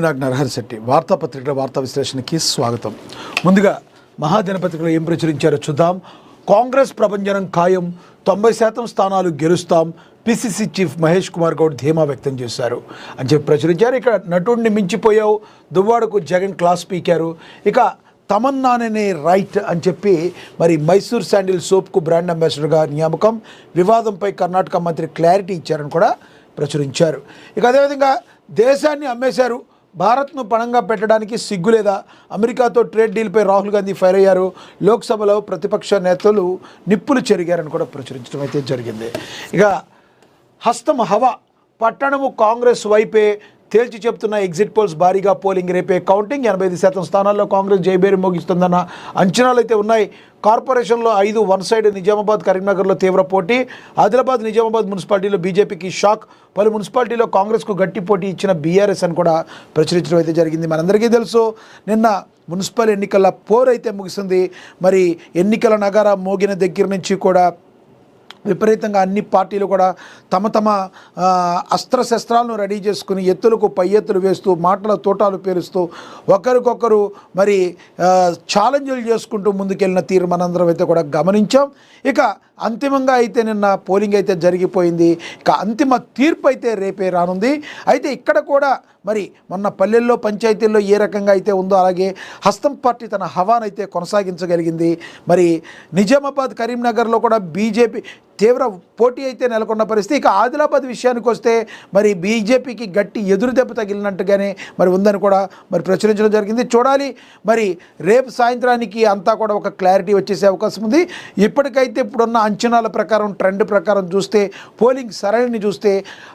నాకు నరహరి శెట్టి వార్తాపత్రికల వార్తా విశ్లేషణకి స్వాగతం. ముందుగా మహాదినపత్రికలో ఏం ప్రచురించారో చూద్దాం. కాంగ్రెస్ ప్రభంజనం ఖాయం, 90% స్థానాలు గెలుస్తాం, పిసిసి చీఫ్ మహేష్ కుమార్ గౌడ్ ధీమా వ్యక్తం చేశారు అని చెప్పి ప్రచురించారు. ఇక్కడ నటుడిని మించిపోయావు, దువ్వాడకు జగన్ క్లాస్ పీకారు. ఇక తమన్నానే రైట్ అని చెప్పి మరి మైసూర్ శాండిల్ సోప్కు బ్రాండ్ అంబాసిడర్గా నియామకం, వివాదంపై కర్ణాటక మంత్రి క్లారిటీ ఇచ్చారని కూడా ప్రచురించారు. ఇక అదేవిధంగా దేశాన్ని అమ్మేశారు, భారత్ను పణంగా పెట్టడానికి సిగ్గులేదా, అమెరికాతో ట్రేడ్ డీల్పై రాహుల్ గాంధీ ఫైర్ అయ్యారు, లోక్సభలో ప్రతిపక్ష నేతలు నిప్పులు చెరిగారని కూడా ప్రచురించడం అయితే జరిగింది. ఇక హస్తం హవా, పట్టణము కాంగ్రెస్ వైపే, తేల్చి చెప్తున్న ఎగ్జిట్ పోల్స్, భారీగా పోలింగ్, రేపే కౌంటింగ్, 85% స్థానాల్లో కాంగ్రెస్ జయబేరి మోగిస్తుందన్న అంచనాలు అయితే ఉన్నాయి. కార్పొరేషన్లో 5 వన్ సైడ్, నిజామాబాద్ కరీంనగర్లో తీవ్ర పోటీ, ఆదిలాబాద్ నిజామాబాద్ మున్సిపాలిటీలో బీజేపీకి షాక్, పలు మున్సిపాలిటీలో కాంగ్రెస్కు గట్టి పోటీ ఇచ్చిన బీఆర్ఎస్ అని కూడా ప్రచురించడం అయితే జరిగింది. మనందరికీ తెలుసు, నిన్న మున్సిపల్ ఎన్నికల పోరు అయితే ముగిసింది. మరి ఎన్నికల నగారా మోగిన దగ్గర నుంచి కూడా విపరీతంగా అన్ని పార్టీలు కూడా తమ తమ అస్త్రశస్త్రాలను రెడీ చేసుకుని ఎత్తులకు పై ఎత్తులు వేస్తూ, మాటల తోటాలు పేలుస్తూ, ఒకరికొకరు మరి ఛాలెంజ్లు చేసుకుంటూ ముందుకెళ్ళిన తీరు మనందరం అయితే కూడా గమనించాం. ఇక అంతిమంగా అయితే నిన్న పోలింగ్ అయితే జరిగిపోయింది. ఇక అంతిమ తీర్పు అయితే రేపే రానుంది. అయితే ఇక్కడ కూడా మరి మొన్న పల్లెల్లో పంచాయతీల్లో ఏ రకంగా అయితే ఉందో అలాగే హస్తం పార్టీ తన హవానైతే కొనసాగించగలిగింది. మరి నిజామాబాద్ కరీంనగర్లో కూడా బీజేపీ తీవ్ర పోటీ అయితే నెలకొన్న పరిస్థితి. ఇక ఆదిలాబాద్ విషయానికి వస్తే మరి బీజేపీకి గట్టి ఎదురు దెబ్బ తగిలినట్టుగానే మరి ఉందని కూడా మరి ప్రచురించడం జరిగింది. చూడాలి, మరి రేపు సాయంత్రానికి అంతా కూడా ఒక క్లారిటీ వచ్చేసే అవకాశం ఉంది. ఇప్పటికైతే ఇప్పుడున్న అంచనాల ప్రకారం, ట్రెండ్ ప్రకారం చూస్తే, పోలింగ్ సరళిని చూస్తే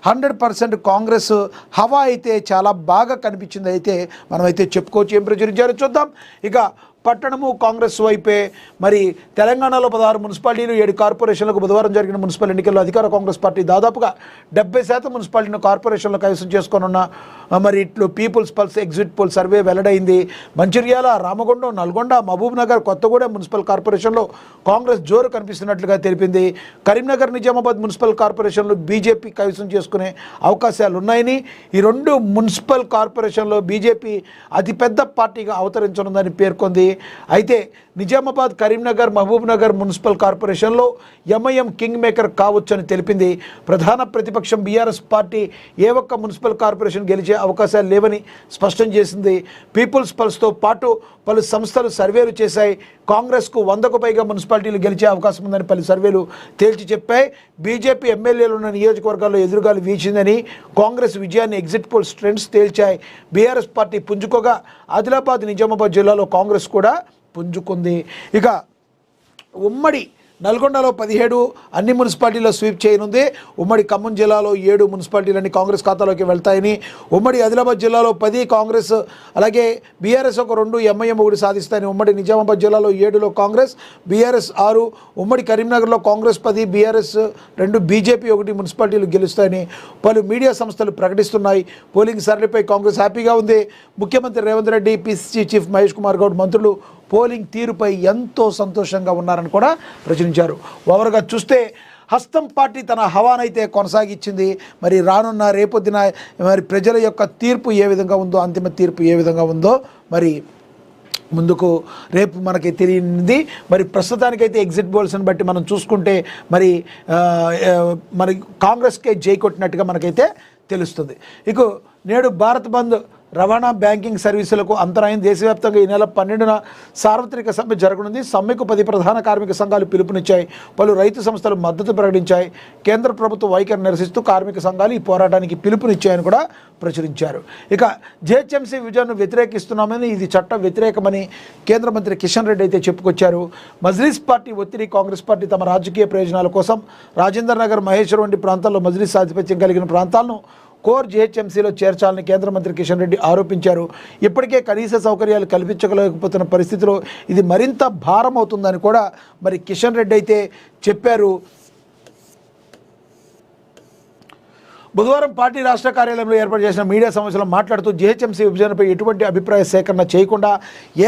100% కాంగ్రెస్ హవా అయితే చాలా బాగా కనిపించింది అయితే మనమైతే చెప్పుకోవచ్చు. ఏం ప్రచురించారో చూద్దాం. ఇక పట్టణము కాంగ్రెస్ వైపే, మరి తెలంగాణలో 16 మున్సిపాలిటీలు, 7 కార్పొరేషన్లకు బుధవారం జరిగిన మున్సిపల్ ఎన్నికల్లో అధికార కాంగ్రెస్ పార్టీ దాదాపుగా 70% మున్సిపాలిటీను కార్పొరేషన్లో కైవసం చేసుకోనున్న మరి ఇట్లు people's pulse exit poll survey వెల్లడైంది. మంచిర్యాల, రామగుండం, నల్గొండ, మహబూబ్ నగర్, కొత్తగూడెం మున్సిపల్ కార్పొరేషన్లో కాంగ్రెస్ జోరు కనిపిస్తున్నట్లుగా తెలిపింది. కరీంనగర్, నిజామాబాద్ మున్సిపల్ కార్పొరేషన్లు బీజేపీ కైవసం చేసుకునే అవకాశాలు ఉన్నాయని, ఈ 2 మున్సిపల్ కార్పొరేషన్లో బీజేపీ అతిపెద్ద పార్టీగా అవతరించనుందని పేర్కొంది. అయితే నిజామాబాద్, కరీంనగర్, మహబూబ్ నగర్ మున్సిపల్ కార్పొరేషన్లో ఎంఐఎం కింగ్ మేకర్ కావచ్చని తెలిపింది. ప్రధాన ప్రతిపక్షం బీఆర్ఎస్ పార్టీ ఏ ఒక్క మున్సిపల్ కార్పొరేషన్ గెలిచే అవకాశాలు లేవని స్పష్టం చేసింది. పీపుల్స్ పల్స్తో పాటు పలు సంస్థలు సర్వేలు చేశాయి. కాంగ్రెస్కు 100కు పైగా మున్సిపాలిటీలు గెలిచే అవకాశం ఉందని పలు సర్వేలు తేల్చి చెప్పాయి. బీజేపీ ఎమ్మెల్యేలు ఉన్న నియోజకవర్గాల్లో ఎదురుగాలు వీచిందని కాంగ్రెస్ విజయాన్ని ఎగ్జిట్ పోల్స్ ట్రెండ్స్ తేల్చాయి. బీఆర్ఎస్ పార్టీ పుంజుకోగా ఆదిలాబాద్, నిజామాబాద్ జిల్లాలో కాంగ్రెస్ కూడా పుంజుకుంది. ఇక ఉమ్మడి నల్గొండలో 17 అన్ని మున్సిపాలిటీలో స్వీప్ చేయనుంది. ఉమ్మడి ఖమ్మం జిల్లాలో 7 మున్సిపాలిటీలన్నీ కాంగ్రెస్ ఖాతాలోకి వెళ్తాయని, ఉమ్మడి ఆదిలాబాద్ జిల్లాలో 10 కాంగ్రెస్, అలాగే బీఆర్ఎస్ ఒక 2, ఎంఐఎం 1 సాధిస్తాయని, ఉమ్మడి నిజామాబాద్ జిల్లాలో 7లో కాంగ్రెస్, బీఆర్ఎస్ 6, ఉమ్మడి కరీంనగర్లో కాంగ్రెస్ 10, బీఆర్ఎస్ 2, బీజేపీ 1 మున్సిపాలిటీలు గెలుస్తాయని పలు మీడియా సంస్థలు ప్రకటిస్తున్నాయి. పోలింగ్ సరళిపై కాంగ్రెస్ హ్యాపీగా ఉంది. ముఖ్యమంత్రి రేవంత్ రెడ్డి, పిసిసి చీఫ్ మహేష్ కుమార్ గౌడ్, మంత్రులు పోలింగ్ తీరుపై ఎంతో సంతోషంగా ఉన్నారని కూడా ప్రచురించారు. ఓవర్గా చూస్తే హస్తం పార్టీ తన హవానైతే కొనసాగించింది. మరి రానున్న రేపొద్దున మరి ప్రజల యొక్క తీర్పు ఏ విధంగా ఉందో, అంతిమ తీర్పు ఏ విధంగా ఉందో మరి ముందుకు రేపు మనకి తెలియనిది. మరి ప్రస్తుతానికైతే ఎగ్జిట్ పోల్స్ని బట్టి మనం చూసుకుంటే మరి కాంగ్రెస్కే జై కొట్టినట్టుగా మనకైతే తెలుస్తుంది. ఇక నేడు భారత్ బంద్, రవాణా, బ్యాంకింగ్ సర్వీసులకు అంతరాయం. దేశవ్యాప్తంగా ఈ నెల 12న సార్వత్రిక సమ్మె జరగనుంది. సమ్మెకు 10 ప్రధాన కార్మిక సంఘాలు పిలుపునిచ్చాయి. పలు రైతు సంస్థలు మద్దతు ప్రకటించాయి. కేంద్ర ప్రభుత్వ వైఖరి నిరసిస్తూ కార్మిక సంఘాలు ఈ పోరాటానికి పిలుపునిచ్చాయని కూడా ప్రచురించారు. ఇక జేహెచ్ఎంసీ విజయాన్ని వ్యతిరేకిస్తున్నామని, ఇది చట్ట వ్యతిరేకమని కేంద్ర మంత్రి కిషన్ రెడ్డి అయితే చెప్పుకొచ్చారు. మజ్లిస్ పార్టీ ఒత్తిడి, కాంగ్రెస్ పార్టీ తమ రాజకీయ ప్రయోజనాల కోసం రాజేంద్ర నగర్, మహేశ్వరం వంటి ప్రాంతాల్లో మజ్లిస్ ఆధిపత్యం కలిగిన ప్రాంతాలను కోర్ జేహెచ్ఎంసీలో చేర్చాలని కేంద్ర మంత్రి కిషన్ రెడ్డి ఆరోపించారు. ఇప్పటికే కనీస సౌకర్యాలు కల్పించలేకపోతున్న పరిస్థితిలో ఇది మరింత భారం అవుతుందని కూడా మరి కిషన్ రెడ్డి అయితే చెప్పారు. బుధవారం పార్టీ రాష్ట్ర కార్యాలయంలో ఏర్పాటు చేసిన మీడియా సమావేశంలో మాట్లాడుతూ జీహెచ్ఎంసీ విభజనపై ఎటువంటి అభిప్రాయ సేకరణ చేయకుండా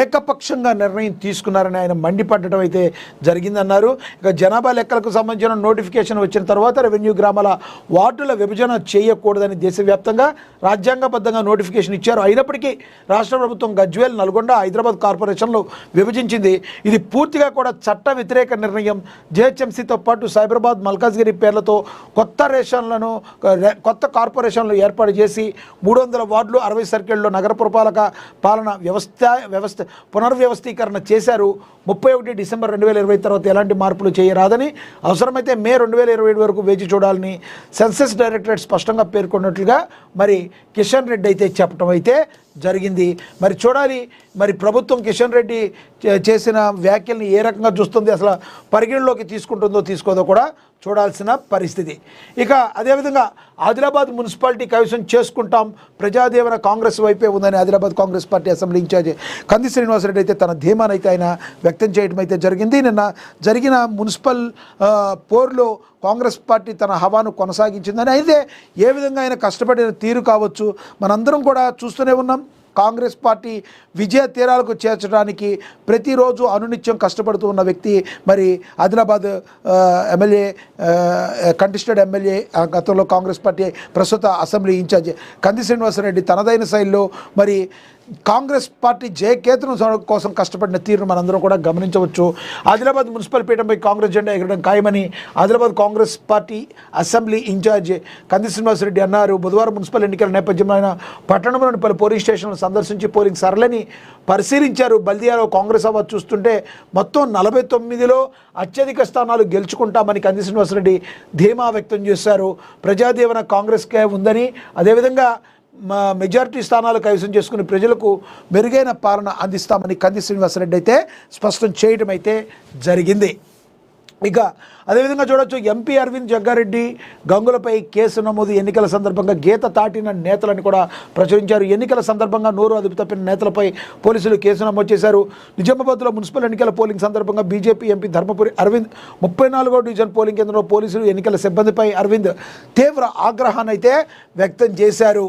ఏకపక్షంగా నిర్ణయం తీసుకున్నారని ఆయన మండిపడటం అయితే జరిగిందన్నారు. ఇక జనాభా లెక్కలకు సంబంధించిన నోటిఫికేషన్ వచ్చిన తర్వాత రెవెన్యూ గ్రామాల వార్డుల విభజన చేయకూడదని దేశవ్యాప్తంగా రాజ్యాంగబద్ధంగా నోటిఫికేషన్ ఇచ్చారు. అయినప్పటికీ రాష్ట్ర ప్రభుత్వం గజ్వేల్, నల్గొండ, హైదరాబాద్ కార్పొరేషన్లు విభజించింది. ఇది పూర్తిగా కూడా చట్ట వ్యతిరేక నిర్ణయం. జీహెచ్ఎంసీతో పాటు సైబరాబాద్, మల్కాజ్గిరి పేర్లతో కొత్త కార్పొరేషన్లు ఏర్పాటు చేసి 300 వార్డులు, 60 సర్కిళ్లలో నగర పురపాలక పాలన వ్యవస్థ పునర్వ్యవస్థీకరణ చేశారు. 31 డిసెంబర్ 2020 తర్వాత ఎలాంటి మార్పులు చేయరాదని, అవసరమైతే మే 2027 వరకు వేచి చూడాలని సెన్సస్ డైరెక్టరేట్ స్పష్టంగా పేర్కొన్నట్లుగా మరి కిషన్ రెడ్డి అయితే చెప్పడం అయితే జరిగింది. మరి చూడాలి, మరి ప్రభుత్వం కిషన్ రెడ్డి చేసిన వ్యాఖ్యల్ని ఏ రకంగా చూస్తుంది, అసలు పరిగణలోకి తీసుకుంటుందో తీసుకోదో కూడా చూడాల్సిన పరిస్థితి. ఇక అదేవిధంగా ఆదిలాబాద్ మున్సిపాలిటీ కైవసం చేసుకుంటాం, ప్రజాదీవన కాంగ్రెస్ వైపే ఉందని Adilabad Congress party assembly incharge Kandi Srinivasa Reddy అయితే తన ధీమానైతే ఆయన వ్యక్తం చేయడం అయితే జరిగింది. నిన్న జరిగిన మున్సిపల్ పోర్లో కాంగ్రెస్ పార్టీ తన హవాను కొనసాగించిందని, అయితే ఏ విధంగా ఆయన కష్టపడిన తీరు కావచ్చు మనందరం కూడా చూస్తూనే ఉన్నాం. కాంగ్రెస్ పార్టీ విజయ తీరాలకు చేర్చడానికి ప్రతిరోజు అనునిత్యం కష్టపడుతూ ఉన్న వ్యక్తి మరి ఆదిలాబాద్ ఎమ్మెల్యే, కంటెస్టెడ్ ఎమ్మెల్యే, గతంలో కాంగ్రెస్ పార్టీ ప్రస్తుత అసెంబ్లీ ఇన్ఛార్జి కంది శ్రీనివాసరెడ్డి తనదైన శైలిలో మరి కాంగ్రెస్ పార్టీ జయకేతనం కోసం కష్టపడిన తీరును మనందరం కూడా గమనించవచ్చు. ఆదిలాబాద్ మున్సిపల్ పీఠంపై కాంగ్రెస్ జెండా ఎగరడం ఖాయమని Adilabad Congress party assembly incharge Kandi Srinivasa Reddy అన్నారు. బుధవారం మున్సిపల్ ఎన్నికల నేపథ్యంలో ఆయన పట్టణంలోని పలు పోలింగ్ స్టేషన్లను సందర్శించి పోలింగ్ సరళిని పరిశీలించారు. బల్దియాలో కాంగ్రెస్ హవా చూస్తుంటే మొత్తం 49లో అత్యధిక స్థానాలు గెలుచుకుంటామని కంది శ్రీనివాసరెడ్డి ధీమా వ్యక్తం చేశారు. ప్రజాదీవన కాంగ్రెస్కే ఉందని, అదేవిధంగా మెజారిటీ స్థానాలు కైవసం చేసుకుని ప్రజలకు మెరుగైన పాలన అందిస్తామని కంది శ్రీనివాసరెడ్డి అయితే స్పష్టం చేయడం అయితే జరిగింది. ఇక అదేవిధంగా చూడొచ్చు, ఎంపీ అరవింద్ జగ్గారెడ్డి గంగులపై కేసు నమోదు. ఎన్నికల సందర్భంగా గీత దాటిన నేతలని కూడా ప్రచురించారు. ఎన్నికల సందర్భంగా నోరు అదుపు తప్పిన నేతలపై పోలీసులు కేసు నమోదు చేశారు. నిజామాబాద్లో మున్సిపల్ ఎన్నికల పోలింగ్ సందర్భంగా బీజేపీ ఎంపీ ధర్మపురి అరవింద్ 34వ డివిజన్ పోలింగ్ కేంద్రంలో పోలీసులు ఎన్నికల సిబ్బందిపై అరవింద్ తీవ్ర ఆగ్రహాన్ని అయితే వ్యక్తం చేశారు.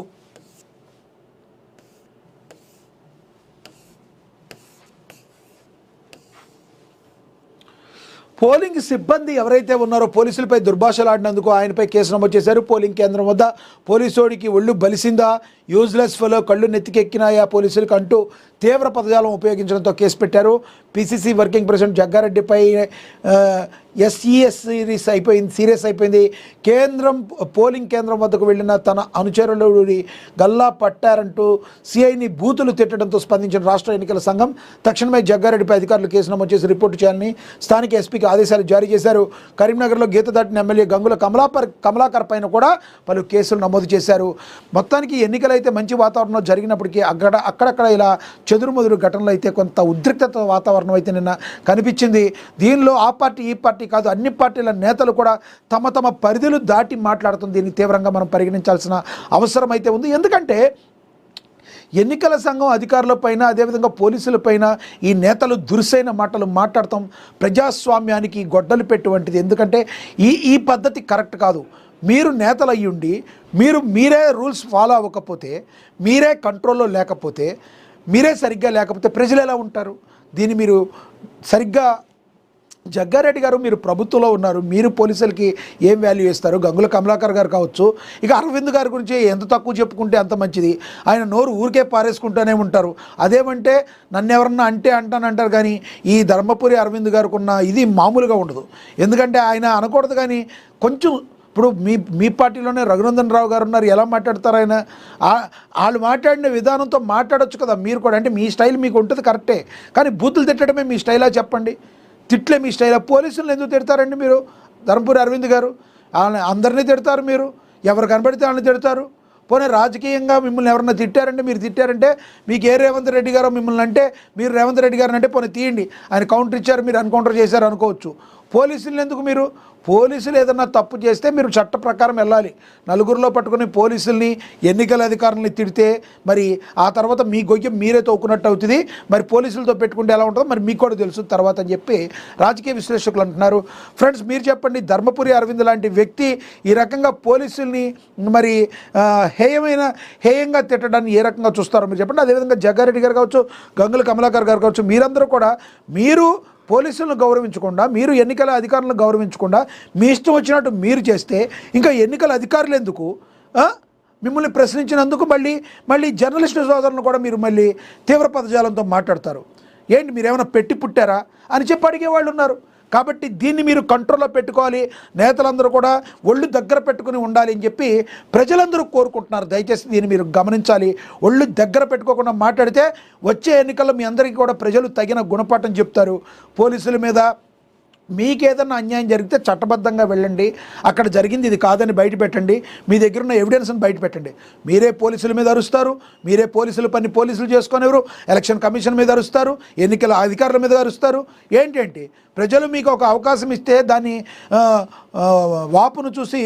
పోలింగ్ సిబ్బంది ఎవరైతే ఉన్నారో పోలీసులపై దుర్భాషలాడినందుకు ఆయనపై కేసు నమోదు చేశారు. పోలింగ్ కేంద్రం వద్ద పోలీసోడికి ఒళ్ళు బలిసిందా, యూజ్లెస్ ఫెలో, కళ్ళు నెత్తికెక్కినాయా పోలీసులకు అంటూ తీవ్ర పదజాలం ఉపయోగించడంతో కేసు పెట్టారు. పిసిసి వర్కింగ్ ప్రెసిడెంట్ జగ్గారెడ్డిపై సీరియస్ అయిపోయింది. పోలింగ్ కేంద్రం వద్దకు వెళ్ళిన తన అనుచరులు గల్లా పట్టారంటూ సిఐని బూతులు తిట్టడంతో స్పందించిన రాష్ట్ర ఎన్నికల సంఘం తక్షణమే జగ్గారెడ్డిపై అధికారులు కేసు నమోదు చేసి రిపోర్టు చేయాలని స్థానిక ఎస్పీకి ఆదేశాలు జారీ చేశారు. కరీంనగర్లో గీత దాటిన ఎమ్మెల్యే గంగుల కమలాకర్ పైన కూడా పలు కేసులు నమోదు చేశారు. మొత్తానికి ఎన్నికలైతే మంచి వాతావరణం జరిగినప్పటికీ అక్కడక్కడ ఇలా చెదురుమదురు ఘటనలు అయితే కొంత ఉద్రిక్తత వాతావరణం అయితే నిన్న కనిపించింది. దీనిలో ఆ పార్టీ ఈ పార్టీ కాదు, అన్ని పార్టీల నేతలు కూడా తమ తమ పరిధులు దాటి మాట్లాడుతుంది. దీన్ని తీవ్రంగా మనం పరిగణించాల్సిన అవసరం అయితే ఉంది. ఎందుకంటే ఎన్నికల సంఘం అధికారులపైన, అదేవిధంగా పోలీసులపైన ఈ నేతలు దురుసైన మాటలు మాట్లాడటం ప్రజాస్వామ్యానికి గొడ్డలు పెట్టువంటిది. ఎందుకంటే ఈ పద్ధతి కరెక్ట్ కాదు. మీరు నేతలు అయ్యుండి మీరే రూల్స్ ఫాలో అవ్వకపోతే, మీరే కంట్రోల్లో లేకపోతే, మీరే సరిగ్గా లేకపోతే ప్రజలు ఎలా ఉంటారు? దీన్ని మీరు సరిగ్గా జగ్గారెడ్డి గారు మీరు ప్రభుత్వంలో ఉన్నారు, మీరు పోలీసులకి ఏం వాల్యూ ఇస్తారు? గంగుల కమలాకర్ గారు కావచ్చు, ఇక అరవింద్ గారి గురించి ఎంత తక్కువ చెప్పుకుంటే అంత మంచిది. ఆయన నోరు ఊరికే పారేసుకుంటూనే ఉంటారు. అదేమంటే నన్ను ఎవరన్నా అంటానంటారు, కానీ ఈ ధర్మపురి అరవింద్ గారికి ఉన్న ఇది మామూలుగా ఉండదు. ఎందుకంటే ఆయన అనకూడదు, కానీ కొంచెం ఇప్పుడు మీ పార్టీలోనే రఘునందన్ రావు గారు ఉన్నారు, ఎలా మాట్లాడతారు ఆయన? వాళ్ళు మాట్లాడిన విధానంతో మాట్లాడొచ్చు కదా మీరు కూడా. అంటే మీ స్టైల్ మీకు ఉంటుంది కరెక్టే, కానీ బూతులు తిట్టడమే మీ స్టైలా చెప్పండి? తిట్లే మీ స్టైలా? పోలీసులను ఎందుకు తిడతారండి మీరు? ధర్మపురి అరవింద్ గారు అందరినీ తిడతారు మీరు, ఎవరు కనబడితే వాళ్ళని తిడతారు. పోనీ రాజకీయంగా మిమ్మల్ని ఎవరన్నా తిట్టారంటే, మీరు తిట్టారంటే మీకు ఏ రేవంత్ రెడ్డి గారో మిమ్మల్ని అంటే, మీరు రేవంత్ రెడ్డి గారిని అంటే పోనీ తీయండి, ఆయన కౌంటర్ ఇచ్చారు మీరు ఎన్కౌంటర్ చేశారు అనుకోవచ్చు. పోలీసులు ఎందుకు మీరు పోలీసులు ఏదన్నా తప్పు చేస్తే మీరు చట్ట ప్రకారం వెళ్ళాలి. నలుగురిలో పట్టుకుని పోలీసుల్ని ఎన్నికల అధికారులని తిడితే మరి ఆ తర్వాత మీ గొయ్యం మీరే తోకున్నట్టు అవుతుంది. మరి పోలీసులతో పెట్టుకుంటే ఎలా ఉంటుందో మరి మీకు కూడా తెలుసు తర్వాత అని చెప్పి రాజకీయ విశ్లేషకులు అంటున్నారు. ఫ్రెండ్స్ మీరు చెప్పండి, ధర్మపురి అరవింద్ లాంటి వ్యక్తి ఈ రకంగా పోలీసుల్ని మరి హేయంగా తిట్టడాన్ని ఏ రకంగా చూస్తారో మీరు చెప్పండి. అదేవిధంగా జగ్గారెడ్డి గారు కావచ్చు, గంగుల కమలాకర్ గారు కావచ్చు, మీరందరూ కూడా మీరు పోలీసులను గౌరవించకుండా, మీరు ఎన్నికల అధికారులను గౌరవించకుండా మీ ఇష్టం వచ్చినట్టు మీరు చేస్తే ఇంకా ఎన్నికల అధికారులు ఎందుకు? మిమ్మల్ని ప్రశ్నించినందుకు మళ్ళీ జర్నలిస్టు సోదరులను కూడా మీరు మళ్ళీ తీవ్ర పదజాలంతో మాట్లాడతారు. ఏంటి మీరేమైనా పెట్టి పుట్టారా అని చెప్పి అడిగేవాళ్ళు ఉన్నారు. కాబట్టి దీన్ని మీరు కంట్రోల్లో పెట్టుకోవాలి, నేతలందరూ కూడా ఒళ్ళు దగ్గర పెట్టుకుని ఉండాలి అని చెప్పి ప్రజలందరూ కోరుకుంటున్నారు. దయచేసి దీన్ని మీరు గమనించాలి. ఒళ్ళు దగ్గర పెట్టుకోకుండా మాట్లాడితే వచ్చే ఎన్నికల్లో మీ అందరికీ కూడా ప్రజలు తగిన గుణపాఠం చెప్తారు. పోలీసుల మీద మీకేదన్నా అన్యాయం జరిగితే చట్టబద్ధంగా వెళ్ళండి, అక్కడ జరిగింది ఇది కాదని బయట పెట్టండి, మీ దగ్గర ఉన్న ఎవిడెన్స్ని బయట పెట్టండి. మీరే పోలీసుల మీద అరుస్తారు, మీరే పోలీసుల పని పోలీసులు చేసుకునేవారు, ఎలక్షన్ కమిషన్ మీద అరుస్తారు, ఎన్నికల అధికారుల మీద అరుస్తారు. ఏంటంటే ప్రజలు మీకు ఒక అవకాశం ఇస్తే దాన్ని వాపును చూసి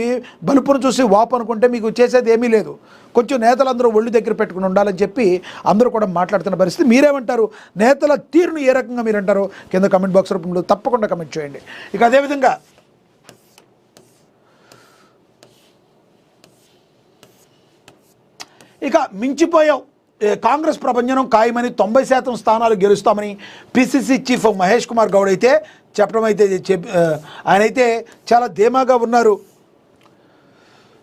బలుపును చూసి వాపు అనుకుంటే మీకు చేసేది ఏమీ లేదు. కొంచెం నేతలందరూ ఒళ్ళు దగ్గర పెట్టుకుని ఉండాలని చెప్పి అందరూ కూడా మాట్లాడుతున్న పరిస్థితి. మీరేమంటారు? నేతల తీరును ఏ రకంగా మీరు అంటారో కింద కమెంట్ బాక్స్ రూపంలో తప్పకుండా కమెంట్ చేయండి. ఇక అదేవిధంగా ఇక మించిపోయావు, కాంగ్రెస్ ప్రభంజనం ఖాయమని 90% స్థానాలు గెలుస్తామని పిసిసి చీఫ్ మహేష్ కుమార్ గౌడ్ అయితే చెప్పడం అయితే ఆయనైతే చాలా ధీమాగా ఉన్నారు.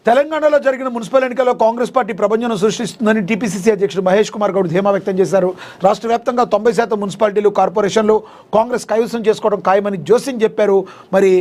తెలంగాణలో జరిగిన మున్సిపల్ ఎన్నికల్లో కాంగ్రెస్ పార్టీ ప్రభంజనం సృష్టిస్తుందని టీపీసీసీ అధ్యక్షుడు మహేష్ కుమార్ గౌడ్ ధీమా వ్యక్తం చేశారు. రాష్ట్ర వ్యాప్తంగా 90% మున్సిపాలిటీలు, కార్పొరేషన్లు కాంగ్రెస్ కైవసం చేసుకోవడం ఖాయమని జోస్యం చెప్పారు. మరి